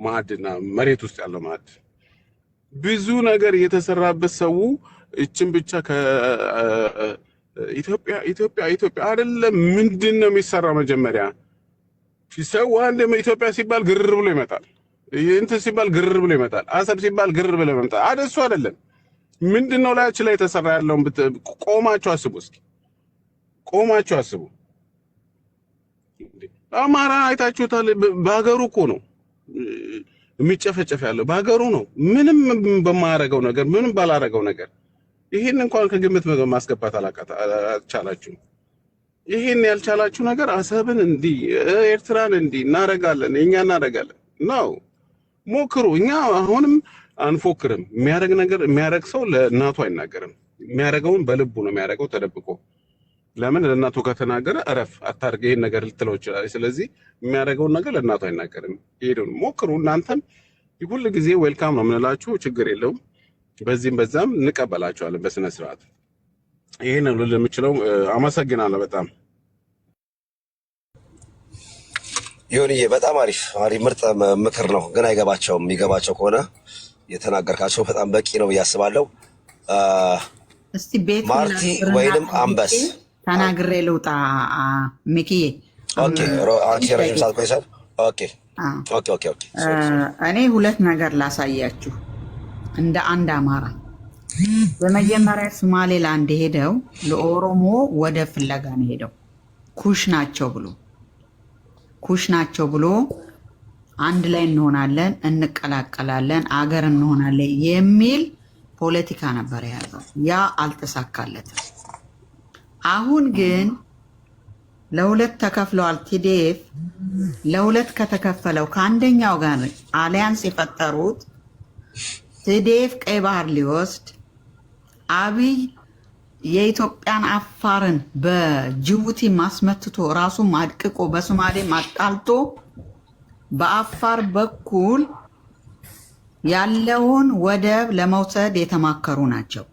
ማዕድና መሬት ውስጥ ያለው ማዕድ። ብዙ ነገር እየተሰራበት ሰው እችን ብቻ ከኢትዮጵያ ኢትዮጵያ ኢትዮጵያ አይደለም። ምንድን ነው የሚሰራው? መጀመሪያ ሰው አንድ ኢትዮጵያ ሲባል ግር ብሎ ይመጣል። እንትን ሲባል ግር ብሎ ይመጣል። አሰብ ሲባል ግር ብሎ ይመጣል። አደሱ አይደለም። ምንድነው ላያችን ላይ የተሰራ ያለውን ቆማችሁ አስቡ። እስኪ ቆማችሁ አስቡ። አማራ አይታችሁታል። በሀገሩ እኮ ነው የሚጨፈጨፍ ያለው፣ በሀገሩ ነው። ምንም በማያረገው ነገር፣ ምንም ባላረገው ነገር ይሄን እንኳን ከግምት ማስገባት አልቻላችሁም። ይሄን ያልቻላችሁ ነገር አሰብን እንዲህ ኤርትራን እንዲህ እናረጋለን፣ እኛ እናረጋለን ነው። ሞክሩ። እኛ አሁንም አንፎክርም። የሚያረግ ነገር የሚያረግ ሰው ለእናቱ አይናገርም። የሚያረገውን በልቡ ነው የሚያረገው ተደብቆ። ለምን? ለእናቱ ከተናገረ እረፍ አታርግ ይሄን ነገር ልትለው ይችላል። ስለዚህ የሚያረገውን ነገር ለእናቱ አይናገርም። ይሄዱን ሞክሩ። እናንተም ሁሉ ጊዜ ዌልካም ነው የምንላችሁ፣ ችግር የለውም። በዚህም በዛም እንቀበላችኋለን በስነ ስርዓት። ይሄን ነው ልል የምችለው። አመሰግናለሁ በጣም ይሁንዬ። በጣም አሪፍ ምርጥ ምክር ነው። ግን አይገባቸውም። የሚገባቸው ከሆነ የተናገርካቸው በጣም በቂ ነው ብዬ አስባለሁ። እስቲ ቤት ማርቲ ወይንም አንበስ ተናግሬ ልውጣ ሚኪዬ። ኦኬ አንቺ ረጅም ሰዓት ቆይተሻል። ኦኬ እኔ ሁለት ነገር ላሳያችሁ እንደ አንድ አማራ። በመጀመሪያ ሶማሌላንድ ሄደው ለኦሮሞ ወደብ ፍለጋ ነው ሄደው ኩሽ ናቸው ብሎ አንድ ላይ እንሆናለን፣ እንቀላቀላለን፣ አገር እንሆናለን የሚል ፖለቲካ ነበር የያዘው። ያ አልተሳካለትም። አሁን ግን ለሁለት ተከፍለዋል። ቲዲኤፍ ለሁለት ከተከፈለው ከአንደኛው ጋር አሊያንስ የፈጠሩት ቲዲኤፍ ቀይ ባህር ሊወስድ፣ አብይ የኢትዮጵያን አፋርን በጅቡቲ ማስመትቶ ራሱን አድቅቆ በሶማሌ ማጣልቶ በአፋር በኩል ያለውን ወደብ ለመውሰድ የተማከሩ ናቸው።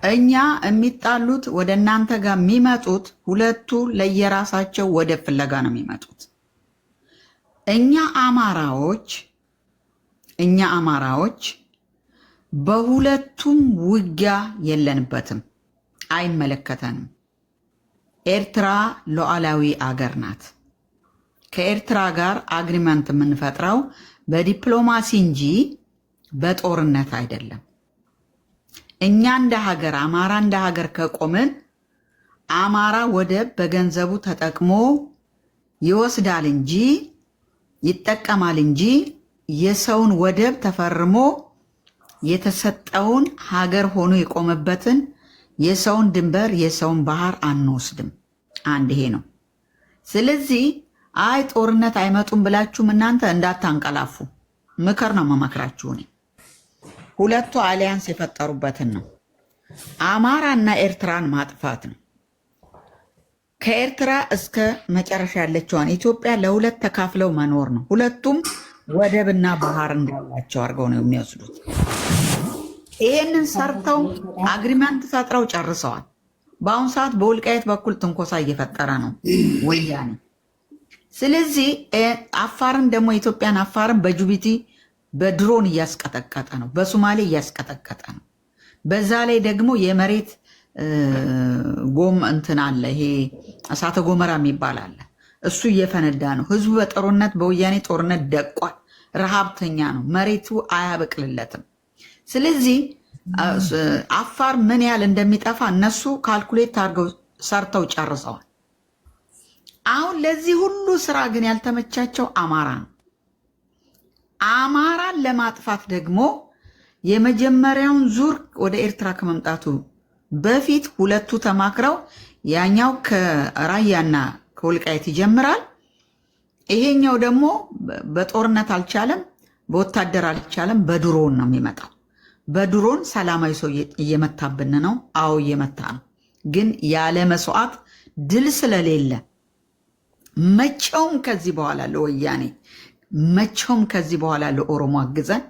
እኛ የሚጣሉት ወደ እናንተ ጋር የሚመጡት ሁለቱ ለየራሳቸው ወደብ ፍለጋ ነው የሚመጡት። እኛ አማራዎች በሁለቱም ውጊያ የለንበትም፣ አይመለከተንም። ኤርትራ ሉዓላዊ አገር ናት። ከኤርትራ ጋር አግሪመንት የምንፈጥረው በዲፕሎማሲ እንጂ በጦርነት አይደለም። እኛ እንደ ሀገር አማራ እንደ ሀገር ከቆምን አማራ ወደብ በገንዘቡ ተጠቅሞ ይወስዳል እንጂ ይጠቀማል እንጂ የሰውን ወደብ ተፈርሞ የተሰጠውን ሀገር ሆኖ የቆመበትን የሰውን ድንበር የሰውን ባህር አንወስድም። አንድ ይሄ ነው። ስለዚህ አይ ጦርነት አይመጡም ብላችሁም እናንተ እንዳታንቀላፉ ምክር ነው መመክራችሁ። እኔ ሁለቱ አሊያንስ የፈጠሩበትን ነው። አማራና ኤርትራን ማጥፋት ነው። ከኤርትራ እስከ መጨረሻ ያለችዋን ኢትዮጵያ ለሁለት ተካፍለው መኖር ነው። ሁለቱም ወደብና ባህር እንዳላቸው አድርገው ነው የሚወስዱት። ይህንን ሰርተው አግሪመንት ፈጥረው ጨርሰዋል። በአሁኑ ሰዓት በወልቃይት በኩል ትንኮሳ እየፈጠረ ነው ወያኔ። ስለዚህ አፋርን ደግሞ ኢትዮጵያን አፋርን በጅቡቲ በድሮን እያስቀጠቀጠ ነው፣ በሶማሌ እያስቀጠቀጠ ነው። በዛ ላይ ደግሞ የመሬት ጎም እንትን አለ፣ ይሄ እሳተ ጎመራ የሚባል አለ። እሱ እየፈነዳ ነው። ህዝቡ በጦርነት በወያኔ ጦርነት ደቋል፣ ረሃብተኛ ነው፣ መሬቱ አያበቅልለትም። ስለዚህ አፋር ምን ያህል እንደሚጠፋ እነሱ ካልኩሌት አድርገው ሰርተው ጨርሰዋል። አሁን ለዚህ ሁሉ ስራ ግን ያልተመቻቸው አማራ ነው። አማራን ለማጥፋት ደግሞ የመጀመሪያውን ዙር ወደ ኤርትራ ከመምጣቱ በፊት ሁለቱ ተማክረው ያኛው ከራያና ከወልቃይት ይጀምራል። ይሄኛው ደግሞ በጦርነት አልቻለም፣ በወታደር አልቻለም፣ በድሮን ነው የሚመጣው። በድሮን ሰላማዊ ሰው እየመታብን ነው። አዎ እየመታ ነው። ግን ያለ መስዋዕት ድል ስለሌለ መቼውም ከዚህ በኋላ ለወያኔ መቼውም ከዚህ በኋላ ለኦሮሞ አግዘን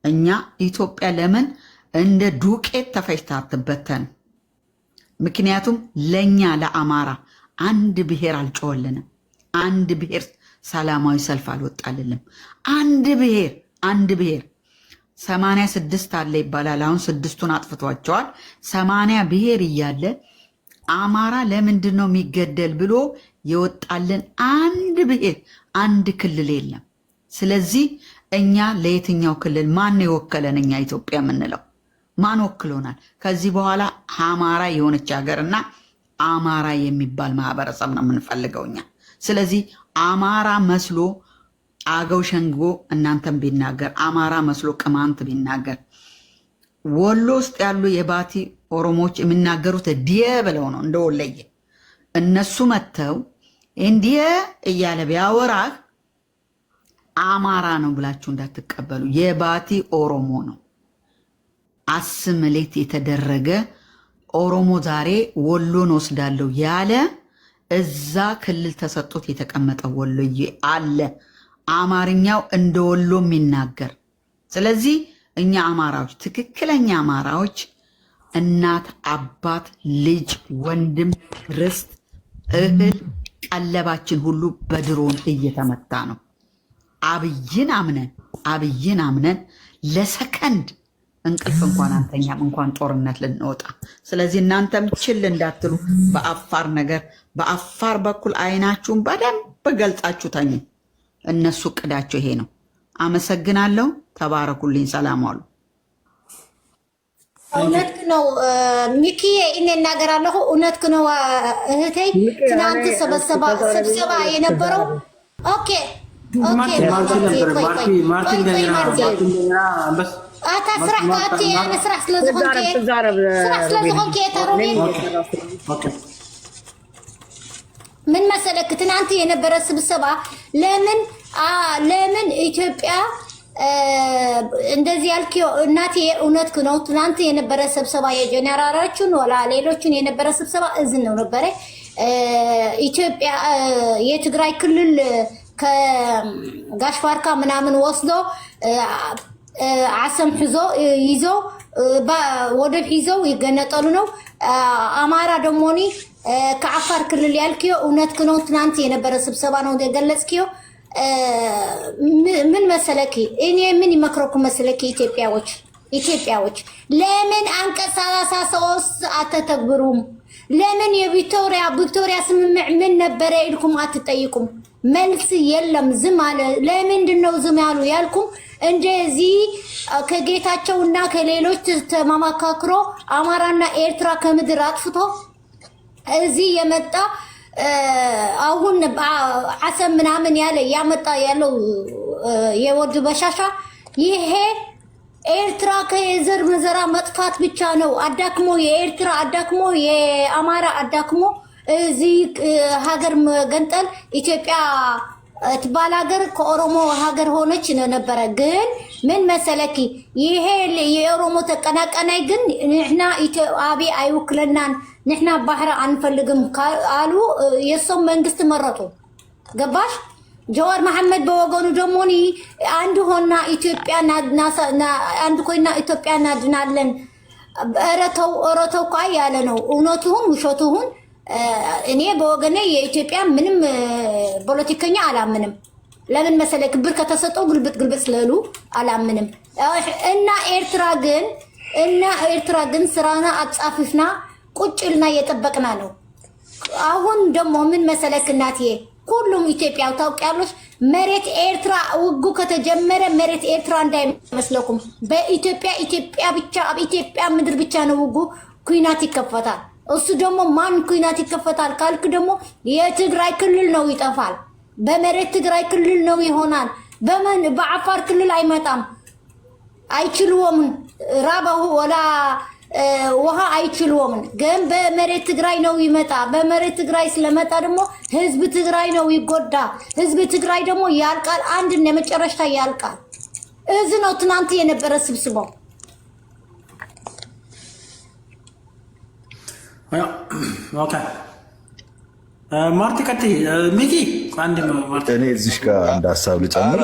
እኛ ኢትዮጵያ ለምን እንደ ዱቄት ተፈጭታ አትበተን? ምክንያቱም ለእኛ ለአማራ አንድ ብሔር አልጮኸልንም። አንድ ብሔር ሰላማዊ ሰልፍ አልወጣልንም። አንድ ብሔር 86 አለ ይባላል። አሁን 6ቱን አጥፍቷቸዋል። 80 ብሔር እያለ አማራ ለምንድን ነው የሚገደል ብሎ የወጣልን አንድ ብሔር አንድ ክልል የለም። ስለዚህ እኛ ለየትኛው ክልል ማን የወከለን? እኛ ኢትዮጵያ የምንለው ማን ወክሎናል? ከዚህ በኋላ አማራ የሆነች ሀገርና አማራ የሚባል ማህበረሰብ ነው የምንፈልገው እኛ። ስለዚህ አማራ መስሎ አገው ሸንጎ እናንተም ቢናገር፣ አማራ መስሎ ቅማንት ቢናገር፣ ወሎ ውስጥ ያሉ የባቲ ኦሮሞዎች የሚናገሩት ዲየ ብለው ነው እንደወለየ እነሱ መጥተው እንዲየ እያለ ቢያወራህ አማራ ነው ብላችሁ እንዳትቀበሉ። የባቲ ኦሮሞ ነው አስምሌት የተደረገ ኦሮሞ ዛሬ ወሎን ወስዳለሁ ያለ እዛ ክልል ተሰጥቶት የተቀመጠ ወሎዬ አለ፣ አማርኛው እንደ ወሎ የሚናገር። ስለዚህ እኛ አማራዎች ትክክለኛ አማራዎች እናት፣ አባት፣ ልጅ፣ ወንድም፣ ርስት፣ እህል፣ ቀለባችን ሁሉ በድሮን እየተመታ ነው። አብይን አምነን ለሰከንድ እንቅልፍ እንኳን አንተኛም፣ እንኳን ጦርነት ልንወጣ። ስለዚህ እናንተም ችል እንዳትሉ በአፋር ነገር፣ በአፋር በኩል አይናችሁን በደንብ ገልጻችሁ ተኙ። እነሱ እቅዳቸው ይሄ ነው። አመሰግናለሁ። ተባረኩልኝ። ሰላም ዋሉ። እውነት ነው ሚኪዬ፣ እኔ እናገራለሁ። እውነት ነው እህቴ። ትናንት ስብሰባ የነበረው ኦኬ ምን መሰለክ፣ ትናንት የነበረ ስብሰባ ለምን ኢትዮጵያ እንደዚህ ያልኪው እናቴ፣ እውነት ነው። ትናንት የነበረ ስብሰባ የጀነራሎቹን ወላ ሌሎችን የነበረ ስብሰባ እዝን ነው ነበረ። ኢትዮጵያ የትግራይ ክልል ከጋሽ ፋርካ ምናምን ወስዶ አሰም ይዞ ወደብ ይዘው ይገነጠሉ ነው። አማራ ደሞኒ ከአፋር ክልል ያልኪው እውነት ነው። ትናንት የነበረ ስብሰባ ነው የገለጽኪው። ምን መሰለኪ፣ እኔ ምን ይመክረኩ መሰለኪ፣ ኢትዮጵያዎች ለምን አንቀጽ 33 አተተግብሩም? ለምን የቪክቶሪያ ስምምዕ ምን ነበረ ይልኩም አትጠይቁም? መልስ የለም፣ ዝም አለ። ለምንድን ነው ዝም ያሉ ያልኩም? እንደዚህ ከጌታቸውና ከሌሎች ተማማካክሮ አማራና ኤርትራ ከምድር አጥፍቶ እዚህ የመጣ አሁን አሰብ ምናምን ያመጣ ያለው የወድ በሻሻ ይሄ ኤርትራ ከዘር መዘራ መጥፋት ብቻ ነው። አዳክሞ የኤርትራ አዳክሞ የአማራ አዳክሞ እዚህ ሀገር መገንጠል ኢትዮጵያ ትባል ሀገር ከኦሮሞ ሀገር ሆነች ነበረ። ግን ምን መሰለኪ፣ ይሄ የኦሮሞ ተቀናቀናይ ግን ንሕና አብይ አይውክለናን፣ ንሕና ባህር አንፈልግም አሉ። የሶም መንግስት መረጡ። ገባሽ? ጀዋር መሐመድ በወገኑ ደሞኒ አንድ ሆና ኢትዮጵያ አንድ ኮይና ኢትዮጵያ እናድናለን። እረተው ኳ ያለ ነው። እውነቱን ውሸቱን እኔ በወገኔ የኢትዮጵያ ምንም ፖለቲከኛ አላምንም። ለምን መሰለህ? ብር ከተሰጠው ግልብጥ ስለሉ አላምንም። እና ኤርትራ ግን ስራና አጻፍፍና ቁጭልና እየጠበቅና ነው። አሁን ደግሞ ምን መሰለክ እናትዬ፣ ሁሉም ኢትዮጵያ ታውቂያለሽ፣ መሬት ኤርትራ ውጉ ከተጀመረ መሬት ኤርትራ እንዳይመስለኩም በኢትዮጵያ ብቻ ኢትዮጵያ ምድር ብቻ ነው ውጉ ኩናት ይከፈታል። እሱ ደግሞ ማን ኩናት ይከፈታል ካልክ ደግሞ የትግራይ ክልል ነው ይጠፋል። በመሬት ትግራይ ክልል ነው ይሆናል። በአፋር ክልል አይመጣም፣ አይችልዎም። ራበሁ ወላ ውሃ አይችልዎም። ግን በመሬት ትግራይ ነው ይመጣ። በመሬት ትግራይ ስለመጣ ደግሞ ህዝብ ትግራይ ነው ይጎዳ። ህዝብ ትግራይ ደግሞ ያልቃል። አንድ የመጨረሻ ያልቃል። እዚ ነው ትናንት የነበረ ስብስባው። ኦኬ ማርቲ ቀጥይ። ሚኪ አንድ ማርቲ እኔ እዚህ ጋር አንድ ሀሳብ ልጨምር።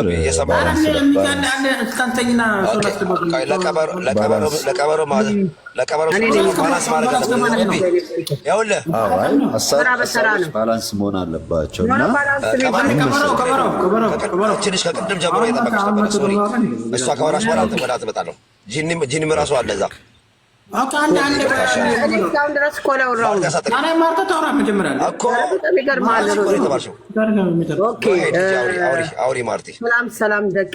ባላንስ መሆን አለባቸው እና እሷ ከወራሽ በኋላ ወዳ ትመጣለሁ። ጂኒም ራሱ አለ እዛ ድረስ እኮ ነው አውሪ ማርቲ። ሰላም ደቄ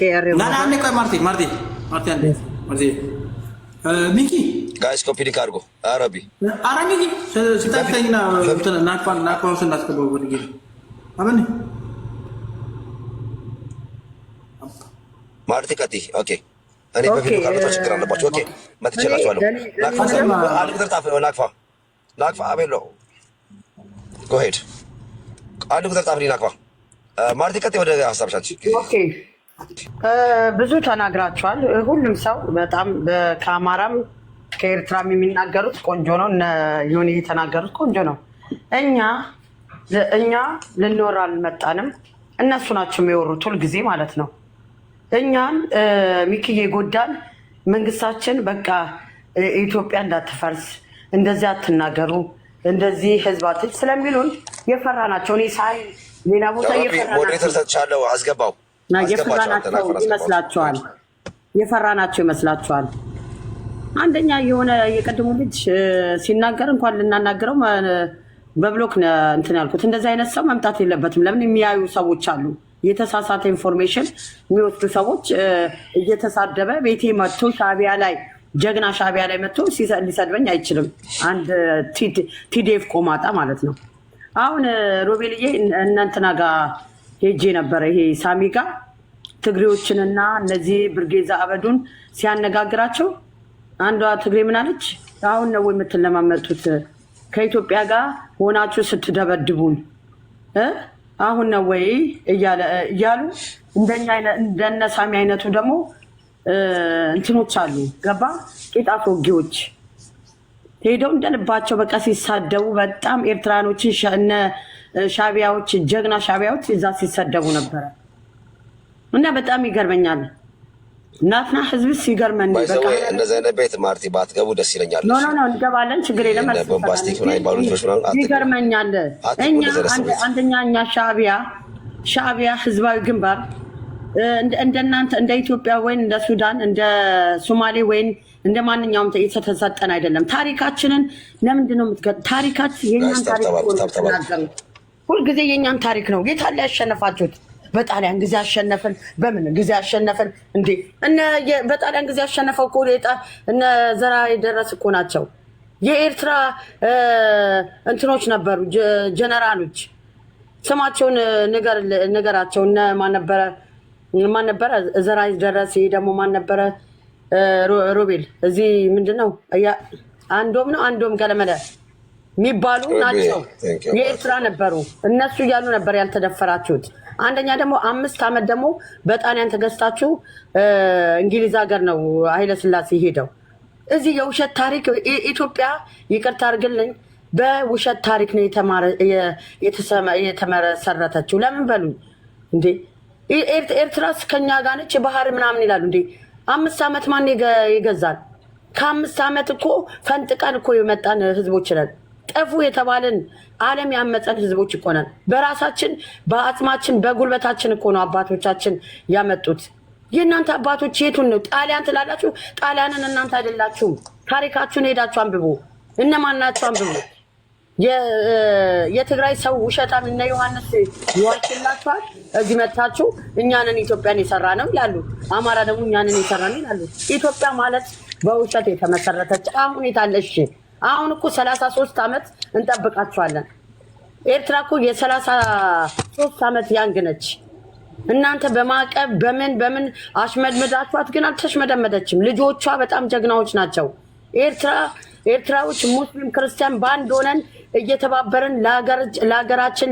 ሚኪ ጋይስ ኮፒ ሊንክ አድርጎ አረቢ ሚኪ ስታተኝና ናቅፋን ስናስገባው ማርቲ ቀጥይ። ኦኬ እኔ በቪዲዮ ካርታ ችግር አለባቸው። ኦኬ መጥቼላችኋለሁ። ናቅፋ አቤሎ ጎ ሄድ አንድ ቁጥር ጣፍሪ ናቅፋ ማርቲ ቀጥይ ወደ ሀሳብሻችን። ኦኬ ብዙ ተናግራችኋል። ሁሉም ሰው በጣም ከአማራም ከኤርትራም የሚናገሩት ቆንጆ ነው። እነ ዮኒ የተናገሩት ቆንጆ ነው። እኛ ልንወራ አልመጣንም። እነሱ ናቸው የሚወሩት ሁልጊዜ ማለት ነው። እኛን ሚኪዬ ጎዳን። መንግስታችን በቃ ኢትዮጵያ እንዳትፈርስ እንደዚህ አትናገሩ፣ እንደዚህ ህዝባችን ስለሚሉን የፈራ ናቸው። እኔ ሳይ ሌላ ቦታ የፈራናቸው ይመስላችኋል። አንደኛ የሆነ የቀድሞ ልጅ ሲናገር እንኳን ልናናገረው በብሎክ እንትን ያልኩት እንደዚህ አይነት ሰው መምጣት የለበትም። ለምን የሚያዩ ሰዎች አሉ፣ የተሳሳተ ኢንፎርሜሽን የሚወስዱ ሰዎች። እየተሳደበ ቤቴ መጥቶ ሻቢያ ላይ ጀግና ሻቢያ ላይ መጥቶ ሊሰድበኝ አይችልም። አንድ ቲዴፍ ቆማጣ ማለት ነው። አሁን ሮቤልዬ እናንተና ጋር ሄጄ ነበረ፣ ይሄ ሳሚ ጋር ትግሬዎችንና እነዚህ ብርጌዛ አበዱን ሲያነጋግራቸው አንዷ ትግሬ ምናለች፣ አሁን ነው የምትለማመጡት ከኢትዮጵያ ጋር ሆናችሁ ስትደበድቡን አሁን ነው ወይ እያሉ እንደነ ሳሚ አይነቱ ደግሞ እንትኖች አሉ። ገባ ቂጣት ወጊዎች ሄደው እንደልባቸው በቃ ሲሳደቡ በጣም ኤርትራኖችን እነ ሻቢያዎች ጀግና ሻቢያዎች እዛ ሲሰደቡ ነበረ እና በጣም ይገርመኛል። እናትና ህዝብ ሲገርመን በቃ እንደዚህ አይነት ቤት ማርቲ ባትገቡ ደስ ይለኛል። ኖ እንገባለን፣ ችግር የለም። ይገርመኛል። አንደኛ እኛ ሻቢያ ህዝባዊ ግንባር እንደናንተ እንደ ኢትዮጵያ ወይም እንደ ሱዳን እንደ ሶማሌ ወይም እንደ ማንኛውም የተሰጠን አይደለም። ታሪካችንን ለምንድን ነው ታሪካችን የኛን ታሪክ ነው። ሁልጊዜ የኛን ታሪክ ነው። ጌታ ላይ ያሸነፋችሁት በጣሊያን ጊዜ አሸነፍን፣ በምን ጊዜ አሸነፍን እንዴ? በጣሊያን ጊዜ አሸነፈው እኮ እነ ዘራ የደረስ እኮ ናቸው። የኤርትራ እንትኖች ነበሩ ጀነራሎች፣ ስማቸውን ንገራቸው። እነ ማን ነበረ? ዘራ ደረስ። ይሄ ደግሞ ማን ነበረ? ሮቤል እዚህ ምንድነው አንዶም ገለመለ የሚባሉ ናቸው። የኤርትራ ነበሩ። እነሱ እያሉ ነበር ያልተደፈራችሁት። አንደኛ ደግሞ 5 ዓመት ደግሞ በጣሊያን ተገዝታችሁ እንግሊዝ ሀገር ነው ኃይለስላሴ ሄደው። እዚህ የውሸት ታሪክ ኢትዮጵያ ይቅርታ አድርግልኝ፣ በውሸት ታሪክ ነው የተመሰረተችው። ለምን በሉ እንዴ? ኤርትራስ ከኛ ጋር ነች ባህር ምናምን ይላሉ እንዴ? 5 ዓመት ማን ይገዛል? ከ5 ዓመት እኮ ፈንጥቀን እኮ የመጣን ህዝቦች ነን። ጠፉ የተባለን ዓለም ያመፀን ህዝቦች እኮ ነን። በራሳችን በአጽማችን በጉልበታችን እኮ ነው አባቶቻችን ያመጡት። የእናንተ አባቶች የቱን ነው? ጣሊያን ትላላችሁ። ጣሊያንን እናንተ አይደላችሁም። ታሪካችሁን ሄዳችሁ አንብቡ። እነማን ናችሁ? አንብቡ። የትግራይ ሰው ውሸታም እነ ዮሐንስ ይዋሽላችኋል። እዚህ መታችሁ እኛንን ኢትዮጵያን የሰራ ነው ይላሉ። አማራ ደግሞ እኛንን የሰራ ነው ይላሉ። ኢትዮጵያ ማለት በውሸት የተመሰረተች አሁን የታለሽ? አሁን እኮ 33 ዓመት እንጠብቃችኋለን። ኤርትራ እኮ የ33 ዓመት ያንግ ነች። እናንተ በማዕቀብ በምን አሽመድምዳችኋት፣ ግን አልተሽመደመደችም። ልጆቿ በጣም ጀግናዎች ናቸው። ኤርትራዎች ሙስሊም ክርስቲያን በአንድ ሆነን እየተባበርን ለሀገራችን፣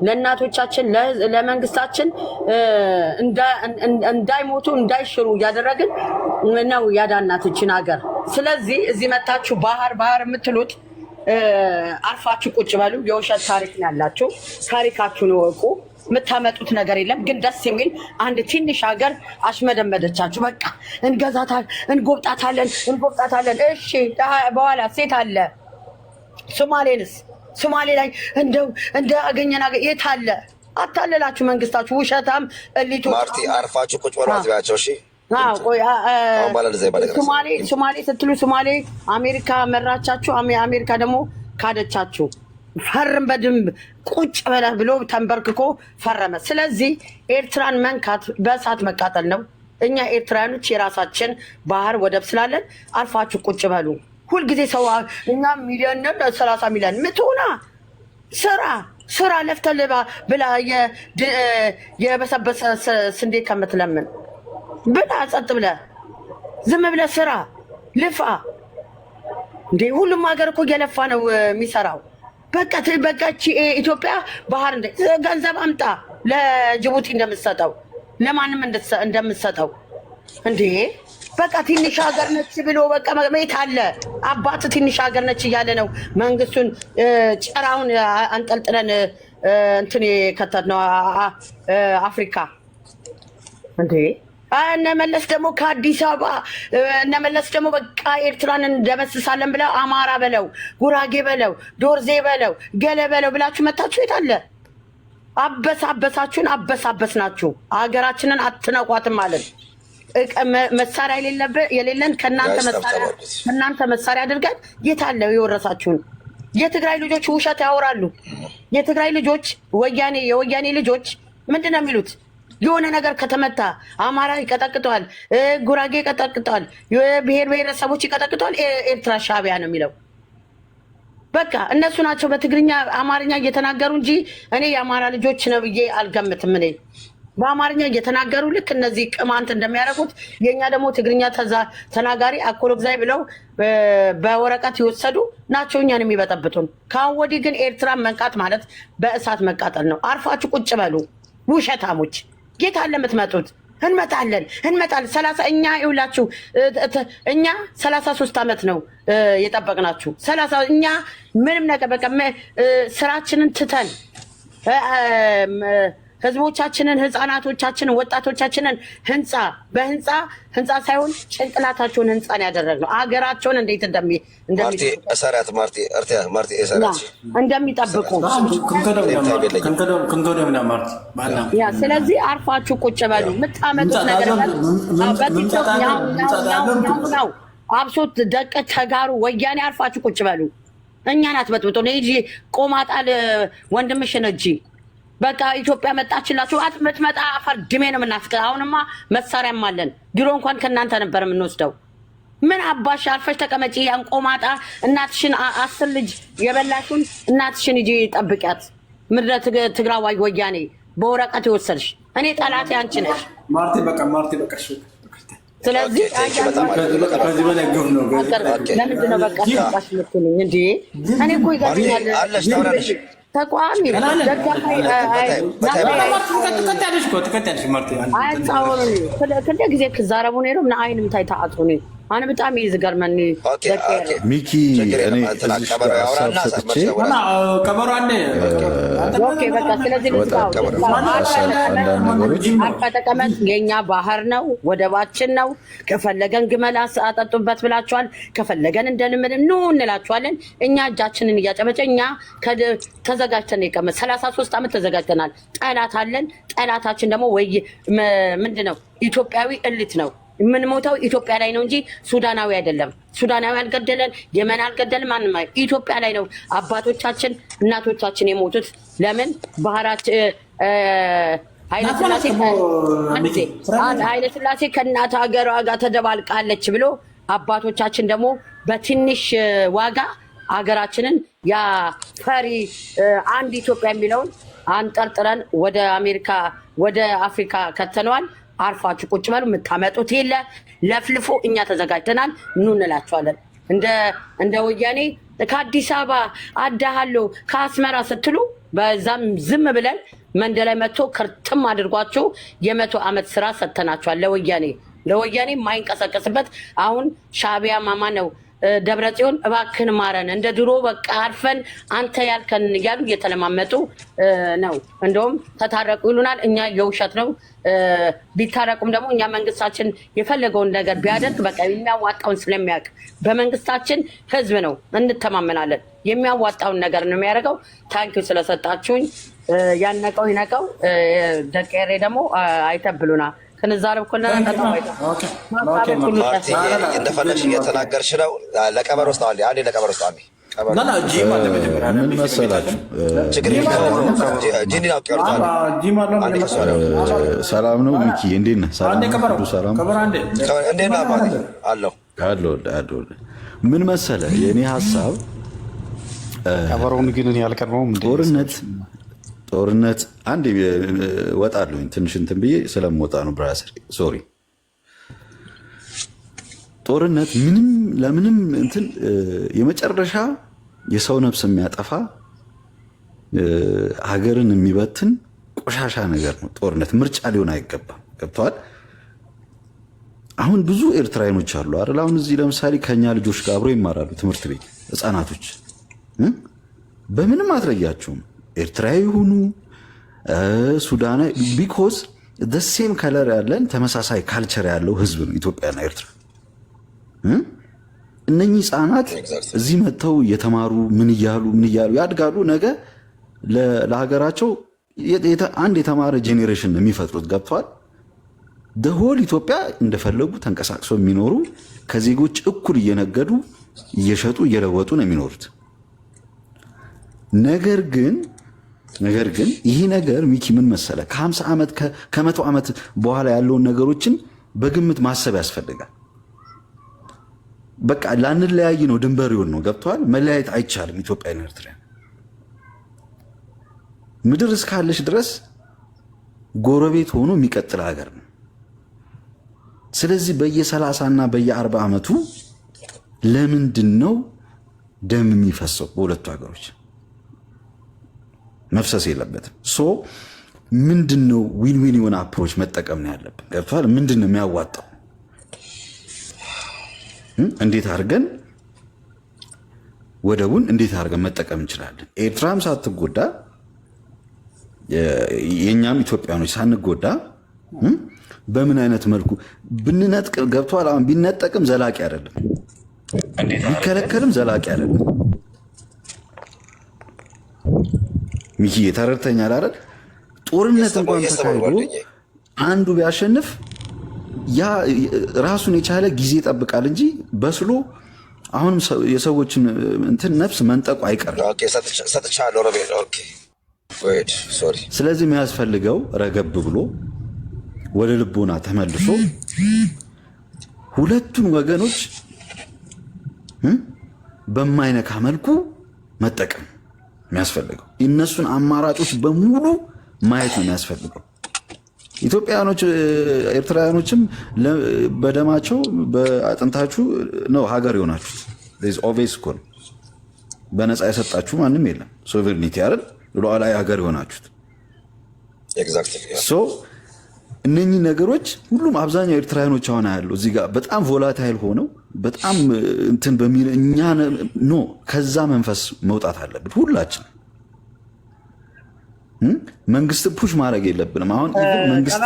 ለእናቶቻችን፣ ለመንግስታችን እንዳይሞቱ እንዳይሽሩ እያደረግን ነው ያዳናትችን ሀገር። ስለዚህ እዚህ መታችሁ ባህር የምትሉት አርፋችሁ ቁጭ በሉ። የውሸት ታሪክ ነው ያላችሁ። ታሪካችሁን እወቁ። የምታመጡት ነገር የለም። ግን ደስ የሚል አንድ ትንሽ ሀገር አሽመደመደቻችሁ። በቃ እንጎብጣታለን። እሺ በኋላ ሴት አለ። ሶማሌ ላይ እንደ አገኘን የት አለ? አታለላችሁ መንግስታችሁ። ውሸታም እሊቶች። ማርቲ አርፋችሁ ቁጭ በሉ አትበያቸው። እሺ ሶማሌ ስትሉ ሶማሌ አሜሪካ መራቻችሁ፣ አሜሪካ ደግሞ ካደቻችሁ። ፈርም በደንብ ቁጭ በለ ብሎ ተንበርክኮ ፈረመ። ስለዚህ ኤርትራን መንካት በእሳት መቃጠል ነው። እኛ ኤርትራውያኖች የራሳችን ባህር ወደብ ስላለን አርፋችሁ ቁጭ በሉ። ሁልጊዜ ሰው እኛ ሚሊዮን 30 ሚሊዮን ምትሆና ስራ ለፍተህ ብላ የበሰበሰ ስንዴ ከምትለምን ብላ ጸጥ ብለህ ዝም ብለህ ስራ ልፋ። እንዴ ሁሉም ሀገር እኮ እየለፋ ነው የሚሰራው። በቃ ኢትዮጵያ ባህር ገንዘብ አምጣ፣ ለጅቡቲ እንደምትሰጠው ለማንም እንደምትሰጠው። እንዴ በቃ ትንሽ ሀገር ነች ብሎ በቃ ቤት አለ አባት ትንሽ ሀገር ነች እያለ ነው መንግስቱን ጭራውን አንጠልጥለን እንትን የከተትነው አፍሪካ። እንዴ እነመለስ ደግሞ ከአዲስ አበባ እነመለስ ደግሞ በቃ ኤርትራን እንደመስሳለን ብለው አማራ በለው ጉራጌ በለው ዶርዜ በለው ገለ በለው ብላችሁ መታችሁ። የት አለ? አበሳበስናችሁ። ሀገራችንን አትነቋትም ማለት መሳሪያ የሌለን ከእናንተ መሳሪያ አድርገን የት አለ የወረሳችሁን? የትግራይ ልጆች ውሸት ያወራሉ። የትግራይ ልጆች የወያኔ ልጆች ምንድን ነው የሚሉት? የሆነ ነገር ከተመታ አማራ ይቀጠቅጠዋል፣ ጉራጌ ይቀጠቅጠዋል፣ ብሔር ብሔረሰቦች ይቀጠቅጠዋል። ኤርትራ ሻዕቢያ ነው የሚለው። በቃ እነሱ ናቸው በትግርኛ አማርኛ እየተናገሩ እንጂ እኔ የአማራ ልጆች ነው ብዬ አልገምትም። እኔ በአማርኛ እየተናገሩ ልክ እነዚህ ቅማንት እንደሚያደርጉት የእኛ ደግሞ ትግርኛ ተናጋሪ አኮሎግዛይ ብለው በወረቀት የወሰዱ ናቸው እኛን የሚበጠብጡን። ከአሁን ወዲህ ግን ኤርትራን መንቃት ማለት በእሳት መቃጠል ነው። አርፋችሁ ቁጭ በሉ ውሸታሞች። ጌታ አለ የምትመጡት። እንመጣለን 30 እኛ ይውላችሁ እኛ 33 ዓመት ነው የጠበቅናችሁ። 30 እኛ ምንም ነገር በቃ ስራችንን ትተን ህዝቦቻችንን፣ ህፃናቶቻችንን፣ ወጣቶቻችንን ህንፃ ሳይሆን ጭንቅላታቸውን ህንፃን ያደረግነው አገራቸውን እንዴት እንደሚጠብቁ። ስለዚህ አርፋችሁ ቁጭ በሉ። የምታመጡት ነገር ነው። አብሶት ደቀ ተጋሩ ወያኔ አርፋችሁ ቁጭ በሉ። እኛን አትበጥብጡ። ቆማጣል ወንድምሽን እጂ በቃ ኢትዮጵያ መጣችላችሁ። አትመጣ አፈር ድሜ ነው የምናስቀ። አሁንማ መሳሪያም አለን። ድሮ እንኳን ከእናንተ ነበር የምንወስደው። ምን አባሽ አርፈሽ ተቀመጪ። አንቆማጣ እናትሽን 10 ልጅ የበላሽውን እናትሽን ሂጂ ጠብቂያት። ምድረ ትግራዋይ ወያኔ በወረቀት የወሰድሽ እኔ ጠላቴ አንቺ ነሽ። ማርቲ በቃ ስለዚህ ከዚህ በላይ ግፍ ነው። ለምንድን ነው በቃ ተባሽ ልትሉኝ እንዴ? እኔ እኮ ይገርምኛል። ተቋሚ ጊዜ ክዛረቡ ነ ምን አይንም ታይ ተዓፁኒ አነ በጣም ይዝገርመን ሚኪ እኔ እዚህ ሀሳብ ሰጥቼ ከበሮ አንዴ ኦኬ በቃ ስለዚህ አጠቀመን የኛ ባህር ነው ወደባችን ነው ከፈለገን ግመል አጠጡበት ብላችኋል ከፈለገን እንደምንም ነው እንላችኋለን እኛ እጃችንን እያጨበጨኛ ተዘጋጅተን የቀመ 33 ዓመት ተዘጋጅተናል ጠላት አለን ጠላታችን ደግሞ ወይ ምንድነው ኢትዮጵያዊ እልት ነው ምን ሞተው ኢትዮጵያ ላይ ነው እንጂ ሱዳናዊ አይደለም ሱዳናዊ አልገደለን የመን አልገደለም ማንንም ኢትዮጵያ ላይ ነው አባቶቻችን እናቶቻችን የሞቱት ለምን ባህራችን ኃይለ ሥላሴ ከእናት ሀገሯ ጋር ተደባልቃለች ብሎ አባቶቻችን ደግሞ በትንሽ ዋጋ ሀገራችንን ያ ፈሪ አንድ ኢትዮጵያ የሚለውን አንጠርጥረን ወደ አሜሪካ ወደ አፍሪካ ከተነዋል አርፋችሁ ቁጭ በሉ የምታመጡት የለ ለፍልፎ እኛ ተዘጋጅተናል ኑ እንላችኋለን እንደ ወያኔ ከአዲስ አበባ አዳሃለሁ ከአስመራ ስትሉ በዛም ዝም ብለን መንደላይ መጥቶ ክርትም አድርጓችሁ የ100 ዓመት ስራ ሰተናችኋል ለወያኔ የማይንቀሳቀስበት አሁን ሻዕቢያ ማማ ነው ደብረጽዮን እባክህን ማረን እንደ ድሮ በቃ አርፈን አንተ ያልከን እያሉ እየተለማመጡ ነው እንደውም ተታረቁ ይሉናል እኛ የውሸት ነው ቢታረቁም ደግሞ እኛ መንግስታችን የፈለገውን ነገር ቢያደርግ በቃ የሚያዋጣውን ስለሚያውቅ በመንግስታችን ህዝብ ነው እንተማመናለን የሚያዋጣውን ነገር ነው የሚያደርገው ታንኪው ስለሰጣችሁኝ ያነቀው ይነቀው ደቀሬ ደግሞ አይተብሉና ከነዛረብ ኮና እንደፈለሽ እየተናገርሽ ነው ለቀበሮ ውስጥ አንዴ ለቀበሮ ውስጥ አንዴ ምን መሰላችሁ ሰላም ነው ሚኪ እንዴት ነህ ሰላም አለው ምን መሰለህ የኔ ሀሳብ ቀበሮውን ግን ያልቀርበውም ጦርነት አንድ ወጣለሁኝ ትንሽ እንትን ብዬ ስለምወጣ ነው ብራዘር ሶሪ ጦርነት ምንም ለምንም እንትን የመጨረሻ የሰው ነፍስ የሚያጠፋ ሀገርን የሚበትን ቆሻሻ ነገር ነው ጦርነት ምርጫ ሊሆን አይገባም ገብቷል አሁን ብዙ ኤርትራውያኖች አሉ አይደል አሁን እዚህ ለምሳሌ ከኛ ልጆች ጋር አብረው ይማራሉ ትምህርት ቤት ህፃናቶች በምንም አትለያቸውም ኤርትራዊ ሁኑ ሱዳናዊ ቢኮዝ the same color ያለን ተመሳሳይ ካልቸር ያለው ህዝብ ነው ኢትዮጵያና ኤርትራ እነኚህ ህፃናት እዚህ መጥተው የተማሩ ምን እያሉ ያድጋሉ ነገ ለሀገራቸው አንድ የተማረ ጄኔሬሽን ነው የሚፈጥሩት ገብቷል the whole ኢትዮጵያ እንደፈለጉ ተንቀሳቅሰው የሚኖሩ ከዜጎች እኩል እየነገዱ እየሸጡ እየለወጡ ነው የሚኖሩት ነገር ግን ይሄ ነገር ሚኪ ምን መሰለ ከ50 ዓመት ከ100 ዓመት በኋላ ያለውን ነገሮችን በግምት ማሰብ ያስፈልጋል በቃ ላንለያይ ነው ድንበር ይሆን ነው ገብቷል መለያየት አይቻልም ኢትዮጵያና ኤርትራ ምድር እስካለሽ ድረስ ጎረቤት ሆኖ የሚቀጥል ሀገር ነው ስለዚህ በየ30 እና በየ40 ዓመቱ ለምንድነው ደም የሚፈሰው በሁለቱ ሀገሮች መፍሰስ የለበትም ሶ ምንድነው ዊን የሆነ አፕሮች መጠቀም ነው ያለብን ገብቷል ምንድነው የሚያዋጣው እንዴት አድርገን ወደቡን እንዴት አድርገን መጠቀም እንችላለን ኤርትራም ሳትጎዳ የኛም ኢትዮጵያኖች ሳንጎዳ በምን አይነት መልኩ ብንነጥቅ ገብቷል አሁን ቢነጠቅም ዘላቂ አይደለም ቢከለከልም ዘላቂ አይደለም ሚኪ ተረድተኛል አይደል ጦርነት እንኳን ተካሂዶ አንዱ ቢያሸንፍ ያ ራሱን የቻለ ጊዜ ይጠብቃል እንጂ በስሎ አሁንም የሰዎችን እንትን ነፍስ መንጠቁ አይቀርም ሰጥቻለሁ ረቤል ኦኬ ወይድ ሶሪ ስለዚህ የሚያስፈልገው ረገብ ብሎ ወደ ልቦና ተመልሶ ሁለቱን ወገኖች በማይነካ መልኩ መጠቀም የሚያስፈልገው እነሱን አማራጮች በሙሉ ማየት ነው የሚያስፈልገው ኢትዮጵያኖች ኤርትራውያኖችም በደማቸው በአጥንታችሁ ነው ሀገር ይሆናችሁት this obvious እኮ ነው በነፃ የሰጣችሁ ማንም የለም ሶቨሬኒቲ አይደል ሉዓላዊ ሀገር ይሆናችሁት ኤግዛክትሊ ሶ እነኚህ ነገሮች ሁሉም አብዛኛው ኤርትራውያኖች አሁን ያለው እዚህ ጋር በጣም ቮላታይል ሆነው በጣም እንትን በሚል እኛ ኖ ከዛ መንፈስ መውጣት አለብን ሁላችን። መንግስት ፑሽ ማድረግ የለብንም። አሁን መንግስት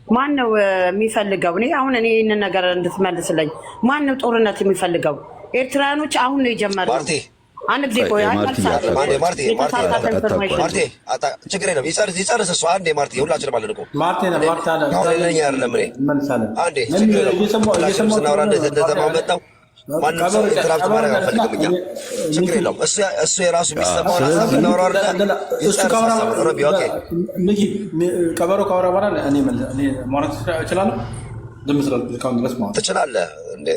ማን ነው የሚፈልገው? እኔ ይህንን ነገር እንድትመልስልኝ ማን ነው ጦርነት የሚፈልገው? ኤርትራውያኖች አሁን ነው የጀመሩት። አንድ ጊዜ ቆይ ማርቴ ችግር የለም ይጨርስ እሱ። አንዴ ማርቴ ሁላችንም አለን እኮ አንዴ ስናወራ እንደተማመጣው ማንም ሰው ኢንተራፕት ማድረግ አንፈልግም እኛ። ችግር የለውም እሱ የራሱ የሚሰማውን ሀሳብ እናወራ ቀበሮ ካወራ በኋላ እኔ ማውራት እችላለሁ። ትችላለህ እንዴ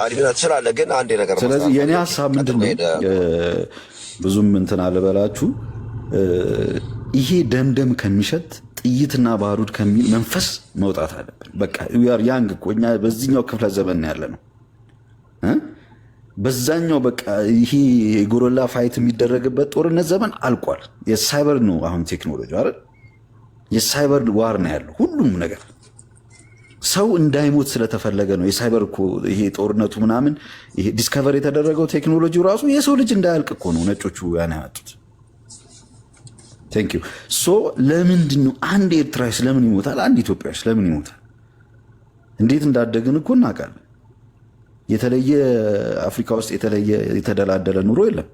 አድሚና ትችላለህ። ግን አንዴ ነገር ስለዚህ የኔ ሀሳብ ምንድን ነው ብዙም እንትን አልበላችሁ። ይሄ ደምደም ከሚሸት ጥይትና ባሩድ ከሚል መንፈስ መውጣት አለብን። በቃ ያንግ እኮ እኛ በዚህኛው ክፍለ ዘመን ያለ ነው። በዛኛው በቃ ይሄ የጎረላ ፋይት የሚደረግበት ጦርነት ዘመን አልቋል። የሳይበር ነው አሁን ቴክኖሎጂ አይደል? የሳይበር ዋር ነው ያለው ሁሉም ነገር። ሰው እንዳይሞት ስለተፈለገ ነው የሳይበር እኮ ይሄ ጦርነቱ ምናምን ይሄ ዲስከቨር የተደረገው ቴክኖሎጂ ራሱ የሰው ልጅ እንዳያልቅ እኮ ነው ነጮቹ ያን ያመጡት። ቴንክ ዩ ሶ ለምንድን ነው አንድ ኤርትራዊ ስለምን ይሞታል? አንድ ኢትዮጵያዊ ስለምን ይሞታል? እንዴት እንዳደግን እኮ እናውቃለን። የተለየ አፍሪካ ውስጥ የተለየ የተደላደለ ኑሮ የለም።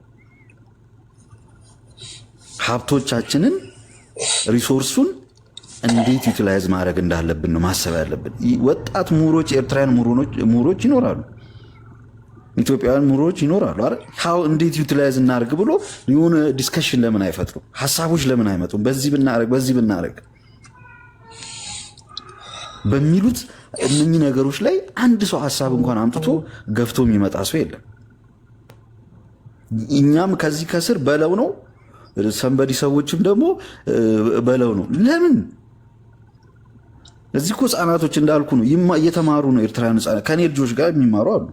ሀብቶቻችንን ሪሶርሱን እንዴት ዩቲላይዝ ማድረግ እንዳለብን ነው ማሰብ ያለብን። ወጣት ምሁሮች ኤርትራውያን ምሁሮች ይኖራሉ፣ ኢትዮጵያውያን ምሁሮች ይኖራሉ አይደል? ሀው እንዴት ዩቲላይዝ እናደርግ ብሎ የሆነ ዲስከሽን ለምን አይፈጥሩም? ሀሳቦች ለምን አይመጡም? በዚህ ብናደርግ በሚሉት እነኚህ ነገሮች ላይ አንድ ሰው ሀሳብ እንኳን አምጥቶ ገፍቶ የሚመጣ ሰው የለም። እኛም ከዚህ ከስር በለው ነው ሰንበዲ ሰዎችም ደግሞ በለው ነው። ለምን እዚህ እኮ ህፃናቶች እንዳልኩ ነው እየተማሩ ነው። ኤርትራውያን ህፃናት ከኔ ልጆች ጋር የሚማሩ አሉ።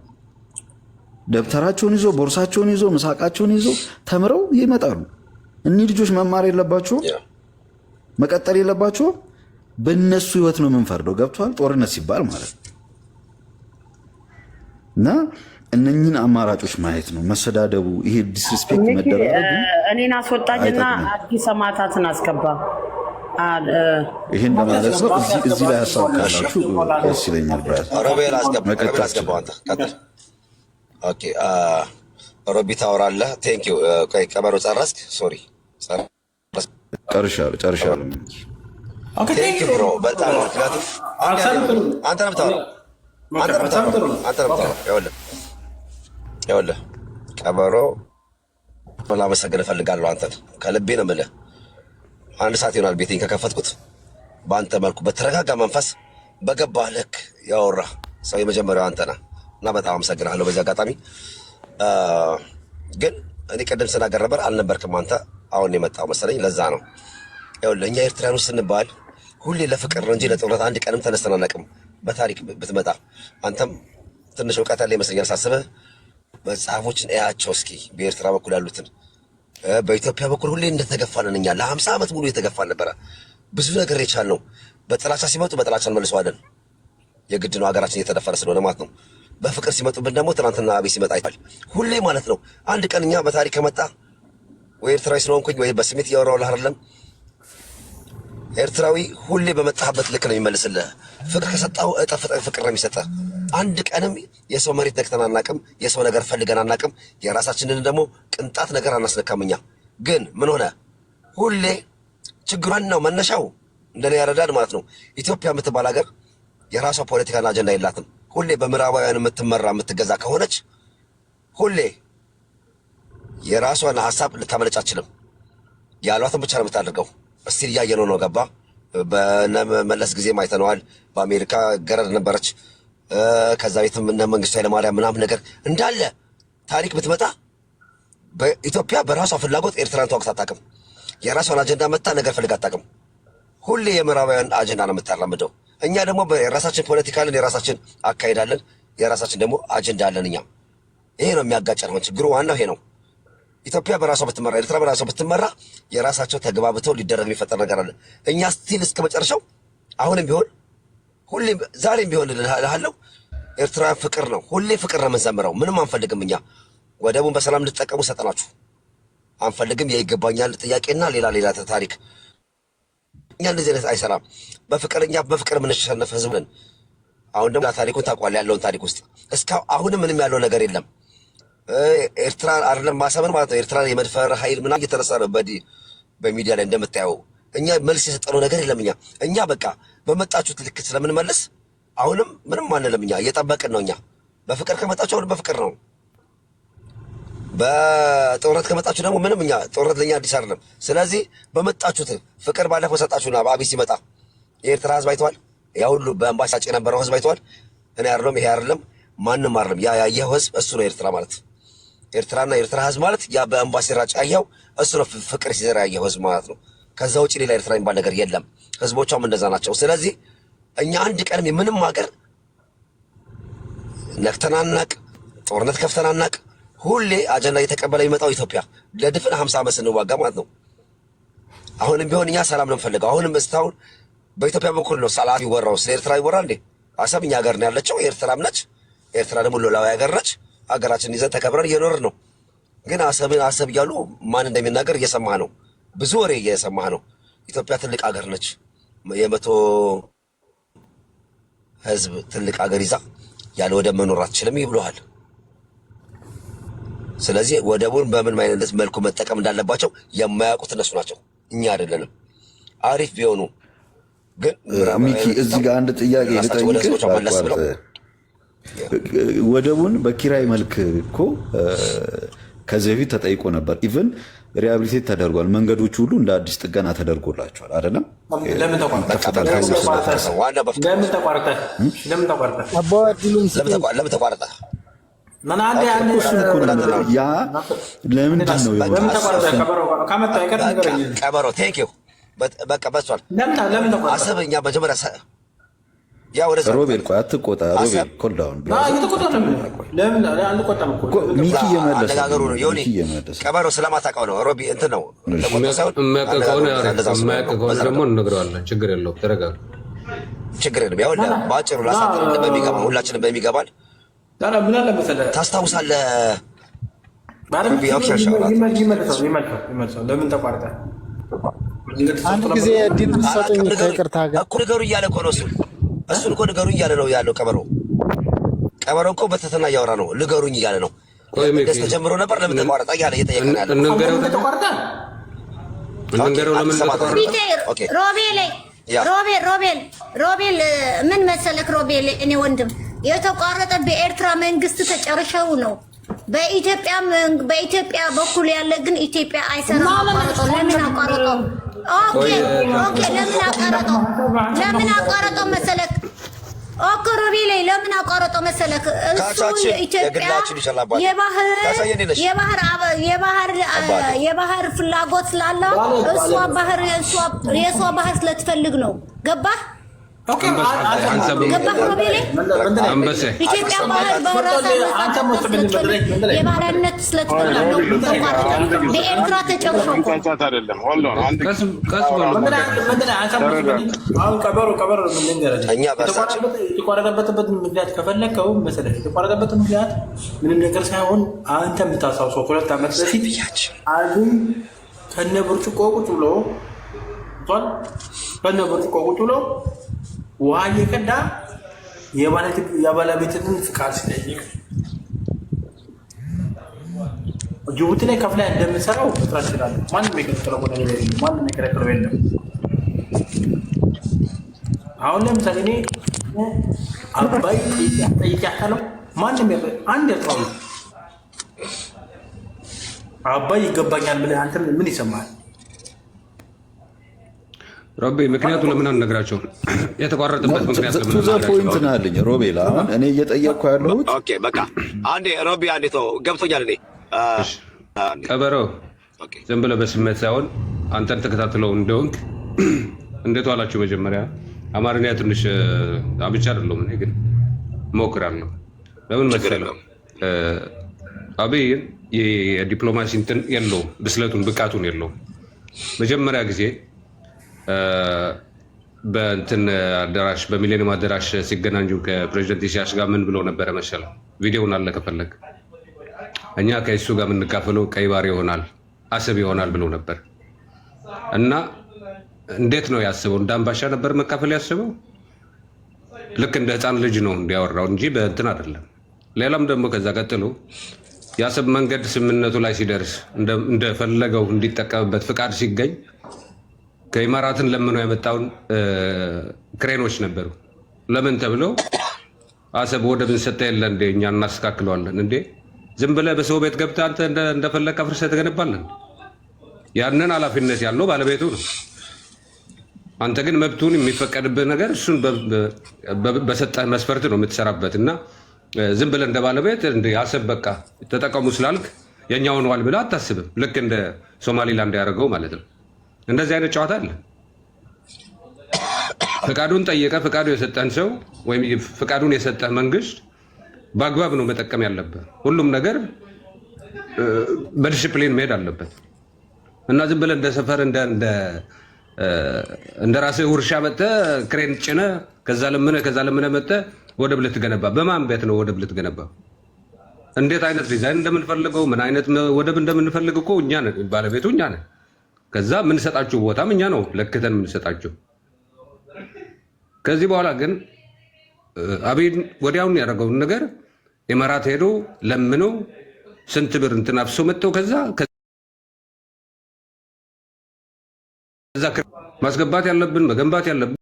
ደብተራቸውን ይዞ ቦርሳቸውን ይዞ ምሳቃቸውን ይዞ ተምረው ይመጣሉ። እኒህ ልጆች መማር የለባቸውም? መቀጠል የለባቸውም? በእነሱ ህይወት ነው የምንፈርደው። ገብቷል? ጦርነት ሲባል ማለት ነው። እና እነኝን አማራጮች ማየት ነው። መሰዳደቡ፣ ይሄ ዲስሪስፔክት መደረጉ እኔን አስወጣኝና አዲስ ሰማዕታትን አስገባ። ይሄን ለማለት ነው። እዚህ ላይ ሀሳብ ካላችሁ ደስ ይለኛል። ሮቤል አስገባው አንተ ቀጥል። ኦኬ ሮቢ ታወራለህ። ቴንክ ዩ። ቆይ ቀበሮ ጨረስክ? ሶሪ ጨርሻለሁ። ቴንክ ዩ ብሮ በጣም ምክንያቱም አንተ ነው የምታወራው። ይኸውልህ ቀበሮ ላመሰግን እፈልጋለሁ። አንተን ከልቤ ነው የምልህ። 1 ሰዓት ይሆናል ቤቴን ከከፈትኩት። በአንተ መልኩ በተረጋጋ መንፈስ በገባህ ልክ ያወራ ሰው የመጀመሪያው አንተ ነህ እና በጣም አመሰግናለሁ። በዚህ አጋጣሚ ግን እኔ ቅድም ስናገር ነበር አልነበርክም አንተ። አሁን የመጣው መሰለኝ። ለዛ ነው ይኸውልህ እኛ ኤርትራውያኖች ስንባል ሁሌ ለፍቅር ነው እንጂ ለጦርነት አንድ ቀንም ተነስተን አናውቅም። በታሪክ ብትመጣ አንተም ትንሽ እውቀት ያለ ይመስለኛል ሳስበህ። መጽሐፎችን እያቸው እስኪ በኤርትራ በኩል ያሉትን። በኢትዮጵያ በኩል ሁሌ እንደተገፋንን እኛ ለ50 ዓመት ሙሉ የተገፋን ነበረ። ብዙ ነገር የቻልነው በጥላቻ ሲመጡ በጥላቻ እንመልሰዋለን። የግድ ነው ሀገራችን እየተደፈረ ስለሆነ ማለት ነው። በፍቅር ሲመጡብን ደግሞ ትናንትና አቤት ሲመጣ አይቷል ሁሌ ማለት ነው። አንድ ቀን እኛ በታሪክ ከመጣ ወይ ኤርትራዊ ስለሆንኩኝ ወይ በስሜት እያወራሁልህ አይደለም። ኤርትራዊ ሁሌ በመጣህበት ልክ ነው የሚመልስልህ። ፍቅር ከሰጣው እጥፍ ፍቅር ነው የሚሰጠህ። አንድ ቀንም የሰው መሬት ነክተን አናቅም። የሰው ነገር ፈልገን አናቅም። የራሳችንን ደግሞ ቅንጣት ነገር አናስነካም። እኛ ግን ምን ሆነ ሁሌ ችግሯን ነው መነሻው እንደኔ ያረዳድ ማለት ነው። ኢትዮጵያ የምትባል ሀገር የራሷ ፖለቲካና አጀንዳ የላትም። ሁሌ በምዕራባውያን የምትመራ የምትገዛ ከሆነች ሁሌ የራሷን ሀሳብ ልታመለጭ አትችልም። ያሏትን ብቻ ነው የምታደርገው። እስቲል እያየነው ነው። ገባ በመለስ ጊዜም አይተነዋል። በአሜሪካ ገረድ ነበረች። ከዛ ቤትም እነ መንግስቱ ኃይለማርያም ምናምን ነገር እንዳለ ታሪክ ብትመጣ በኢትዮጵያ በራሷ ፍላጎት ኤርትራን ተዋግታ አታውቅም። የራሷን አጀንዳ መታ ነገር ፈልጋ አታውቅም። ሁሌ የምዕራባውያን አጀንዳ ነው የምታራምደው። እኛ ደግሞ የራሳችን ፖለቲካልን የራሳችን አካሄዳለን፣ የራሳችን ደግሞ አጀንዳ አለን እኛ። ይሄ ነው የሚያጋጨን። ችግሩ ዋናው ይሄ ነው። ኢትዮጵያ በራሷ ብትመራ ኤርትራ በራሷ ብትመራ የራሳቸው ተግባብተው ሊደረግ የሚፈጠር ነገር አለ። እኛ ስቲል እስከ መጨረሻው አሁንም ቢሆን ሁሌም ዛሬም ቢሆን እልሃለሁ ኤርትራ ፍቅር ነው። ሁሌ ፍቅር ነው የምንዘምረው። ምንም አንፈልግም እኛ ወደቡን በሰላም እንድትጠቀሙ ሰጠናችሁ አንፈልግም። የይገባኛል ጥያቄና ሌላ ታሪክ እኛ እንደዚህ አይነት አይሰራም። በፍቅር የምንሸነፍ ህዝብ ነን። አሁን ደግሞ ታሪኩን ታውቋል። ያለውን ታሪክ ውስጥ እስካሁን አሁንም ምንም ያለው ነገር የለም። ኤርትራ አይደለም ማሰብን ማለት ነው። ኤርትራ የመድፈር ኃይል ምናምን እየተነሳ ነው በሚዲያ ላይ እንደምታየው። እኛ መልስ የሰጠነው ነገር የለም። እኛ በቃ በመጣችሁት ልክ ስለምንመልስ አሁንም ምንም አንልም። እኛ እየጠበቅን ነው። እኛ በፍቅር ከመጣችሁ አሁን በፍቅር ነው። በጦርነት ከመጣችሁ ደግሞ ምንም እኛ ጦርነት ለኛ አዲስ አይደለም። ስለዚህ በመጣችሁት ፍቅር ባለፈው ሰጣችሁና በአብይ ሲመጣ የኤርትራ ህዝብ አይተዋል። ያ ሁሉ በአምባሲ ሳጭ የነበረው ህዝብ አይተዋል። እኔ አይደለም ይሄ አይደለም ማንም አይደለም። ያ ያየው ህዝብ እሱ ነው ኤርትራ ማለት። ኤርትራና ኤርትራ ህዝብ ማለት ያ በአምባሲ ራጭ ያየው እሱ ነው ፍቅር ሲዘራ ያየው ህዝብ ማለት ነው። ከዛ ውጪ ሌላ ኤርትራ የሚባል ነገር የለም። ህዝቦቿም እንደዛ ናቸው። ስለዚህ እኛ አንድ ቀንም የምንም ሀገር ነክተናናቅ ጦርነት ከፍተናናቅ ሁሌ አጀንዳ እየተቀበለ የሚመጣው ኢትዮጵያ ለድፍን 50 ዓመት ስንዋጋ ማለት ነው። አሁንም ቢሆን እኛ ሰላም ነው የምንፈልገው። አሁንም እስካሁን በኢትዮጵያ በኩል ነው ሰላም ይወራው። ስለ ኤርትራ ይወራል እንዴ? አሰብ እኛ ሀገር ነው ያለችው፣ ኤርትራም ነች። ኤርትራ ደግሞ ሉዓላዊ ሀገር ነች። ሀገራችንን ይዘን ተከብረን እየኖርን ነው። ግን አሰብ እያሉ ማን እንደሚናገር እየሰማህ ነው። ብዙ ወሬ እየሰማህ ነው። ኢትዮጵያ ትልቅ ሀገር ነች። 100 ህዝብ ትልቅ ሀገር ይዛ ያለ ወደብ መኖር አትችልም ይብለዋል። ስለዚህ ወደቡን በምን አይነት መልኩ መጠቀም እንዳለባቸው የማያውቁት እነሱ ናቸው፣ እኛ አይደለንም። አሪፍ ቢሆኑ ግን ሚኪ እዚህ ጋር አንድ ጥያቄ ልጠይቅህ። ወደቡን በኪራይ መልክ እኮ ከዚህ በፊት ተጠይቆ ነበር። ኢቨን ሪሃቢሊቴት ተደርጓል። መንገዶች ሁሉ እንደ አዲስ ጥገና ተደርጎላቸዋል። አይደለም ለምን ተቋረጠ? ያ ለምንድን ነው ቀበሮ? ቴንኪው በቃ በሷል። አሰብ እኛ መጀመሪያ ሮቤል ቆይ አትቆጣ። ሮቤል ኮል ዳውን ሚኪ እየመለሰ ቀበሮ ስለማታውቀው ነው። ሮቢ እንትን ነው የማያውቅ ከሆነ ደግሞ እንነግረዋለን። ችግር የለውም ተረጋጋ። ችግር የለም። ያው በአጭሩ በሚገባ ሁላችንም በሚገባል ታስታውሳለህ? ለምን ተቋርጠ? አንድ ጊዜ እድል ብትሰጡኝ ከይቅርታ ጋር እኮ ንገሩ እያለ እኮ ነው እሱን እኮ ንገሩ እያለ ነው ያለው። ቀበሮ እኮ በትህትና እያወራ ነው። ንገሩኝ እያለ ነው። ደስ ተጀምሮ ነበር። ለምን ተቋረጠ እያለ እየጠየቀ ነው ያለው። ሮቤል ምን መሰለክ ሮቤል፣ እኔ ወንድም የተቋረጠ በኤርትራ መንግስት ተጨርሸው ነው። በኢትዮጵያ በኩል ያለ ግን ኢትዮጵያ አይሰራም። አቋረጠው። ለምን አቋረጠው? ኦኬ ለምን አቋረጠው መሰለክ? ኦኬ ሮቤል ለምን አቋረጠው መሰለክ? እሱ ኢትዮጵያ የባህር ፍላጎት ስላለ የእሷ ባህር ስለትፈልግ ነው። ገባህ? ኢትዮጵያ ባህር የባህርነት ስለትፈልግ ነው። በኤርትራ ተጨርሶ የተቋረጠበት ምክንያት ከፈለከው መሰለህ፣ የተቋረጠበት ምክንያት ምንም ነገር ሳይሆን አንተ የምታስታውሰው ከ2 ዓመት በፊት አብይ ከነ ብርጭቆ ቁጭ ብሎ ውሃ እየቀዳ የባለቤትንን ፍቃድ ሲጠይቅ ጅቡቲ ላይ ከፍላ እንደምንሰራው ስራ ይችላል። ማንም የከለከለው ነገር የለም። ማንም የከለከለው የለም። አሁን ለምሳሌ እኔ አባይ ጠይቄያታለሁ። ማንም አንድ ኤርትራዊ አባይ ይገባኛል ብለህ አንተ ምን ይሰማሃል? ሮቤ ምክንያቱ ለምን አንነግራቸው? የተቋረጠበት ምክንያት ለምን ፖይንት ናለኝ ሮቤል። አሁን እኔ እየጠየቅኩ ያለሁት ኦኬ በቃ አንዴ ሮቢ አንዴ ተው ገብቶኛል። እኔ ቀበሮ ዝም ብለህ በስሜት ሳይሆን አንተን ተከታትለው እንደሆንክ እንዴት ዋላችሁ? መጀመሪያ አማርኛ ትንሽ አብቻ አይደለም። እኔ ግን እሞክራለሁ። ለምን መሰለህ አብይ የዲፕሎማሲ እንትን የለውም፣ ብስለቱን ብቃቱን የለውም። መጀመሪያ ጊዜ በእንትን አዳራሽ በሚሌኒየም አዳራሽ ሲገናኙ ከፕሬዚደንት ኢሳያስ ጋር ምን ብሎ ነበረ መሰለ? ቪዲዮውን አለ ከፈለግ። እኛ ከእሱ ጋር የምንካፈለው ቀይ ባህር ይሆናል፣ አሰብ ይሆናል ብሎ ነበር። እና እንዴት ነው ያስበው? እንደ አምባሻ ነበር መካፈል ያስበው። ልክ እንደ ህፃን ልጅ ነው እንዲያወራው እንጂ በእንትን አይደለም። ሌላም ደግሞ ከዛ ቀጥሎ የአሰብ መንገድ ስምምነቱ ላይ ሲደርስ እንደፈለገው እንዲጠቀምበት ፍቃድ ሲገኝ ከኢማራትን ለምኖ ያመጣውን ክሬኖች ነበሩ። ለምን ተብለው አሰብ ወደብን ሰጠ የለ እንዴ እኛ እናስተካክለዋለን እንዴ? ዝም ብለህ በሰው ቤት ገብተህ አንተ እንደፈለግ አፍርሰህ ትገነባለን? ያንን ኃላፊነት ያለው ባለቤቱ ነው። አንተ ግን መብቱን የሚፈቀድብህ ነገር እሱን በሰጠህ መስፈርት ነው የምትሰራበት። እና ዝም ብለህ እንደ ባለቤት እንደ አሰብ በቃ ተጠቀሙ ስላልክ የእኛ ሆነዋል ብለህ አታስብም። ልክ እንደ ሶማሊላንድ ያደረገው ማለት ነው። እንደዚህ አይነት ጨዋታ አለ። ፍቃዱን ጠየቀ። ፍቃዱ የሰጠህን ሰው ወይም ፍቃዱን የሰጠህ መንግስት በአግባብ ነው መጠቀም ያለበት። ሁሉም ነገር በዲስፕሊን መሄድ አለበት እና ዝም ብለህ እንደ ሰፈር እንደ ራስህ ውርሻ መጥተህ ክሬን ጭነህ ከዛ ለምነህ መጥተህ ወደብ ልትገነባ። በማን ቤት ነው ወደብ ልትገነባ? እንዴት አይነት ዲዛይን እንደምንፈልገው ምን አይነት ወደብ እንደምንፈልግ እኮ እኛ ነን፣ ባለቤቱ እኛ ነን። ከዛ የምንሰጣቸው ቦታም እኛ ነው ለክተን የምንሰጣቸው። ከዚህ በኋላ ግን አብይ ወዲያውን ያደረገውን ነገር ኢማራት ሄዶ ለምኖ ስንት ብር እንትን አፍሶ መጥተው ከዛ ማስገባት ያለብን መገንባት ያለብን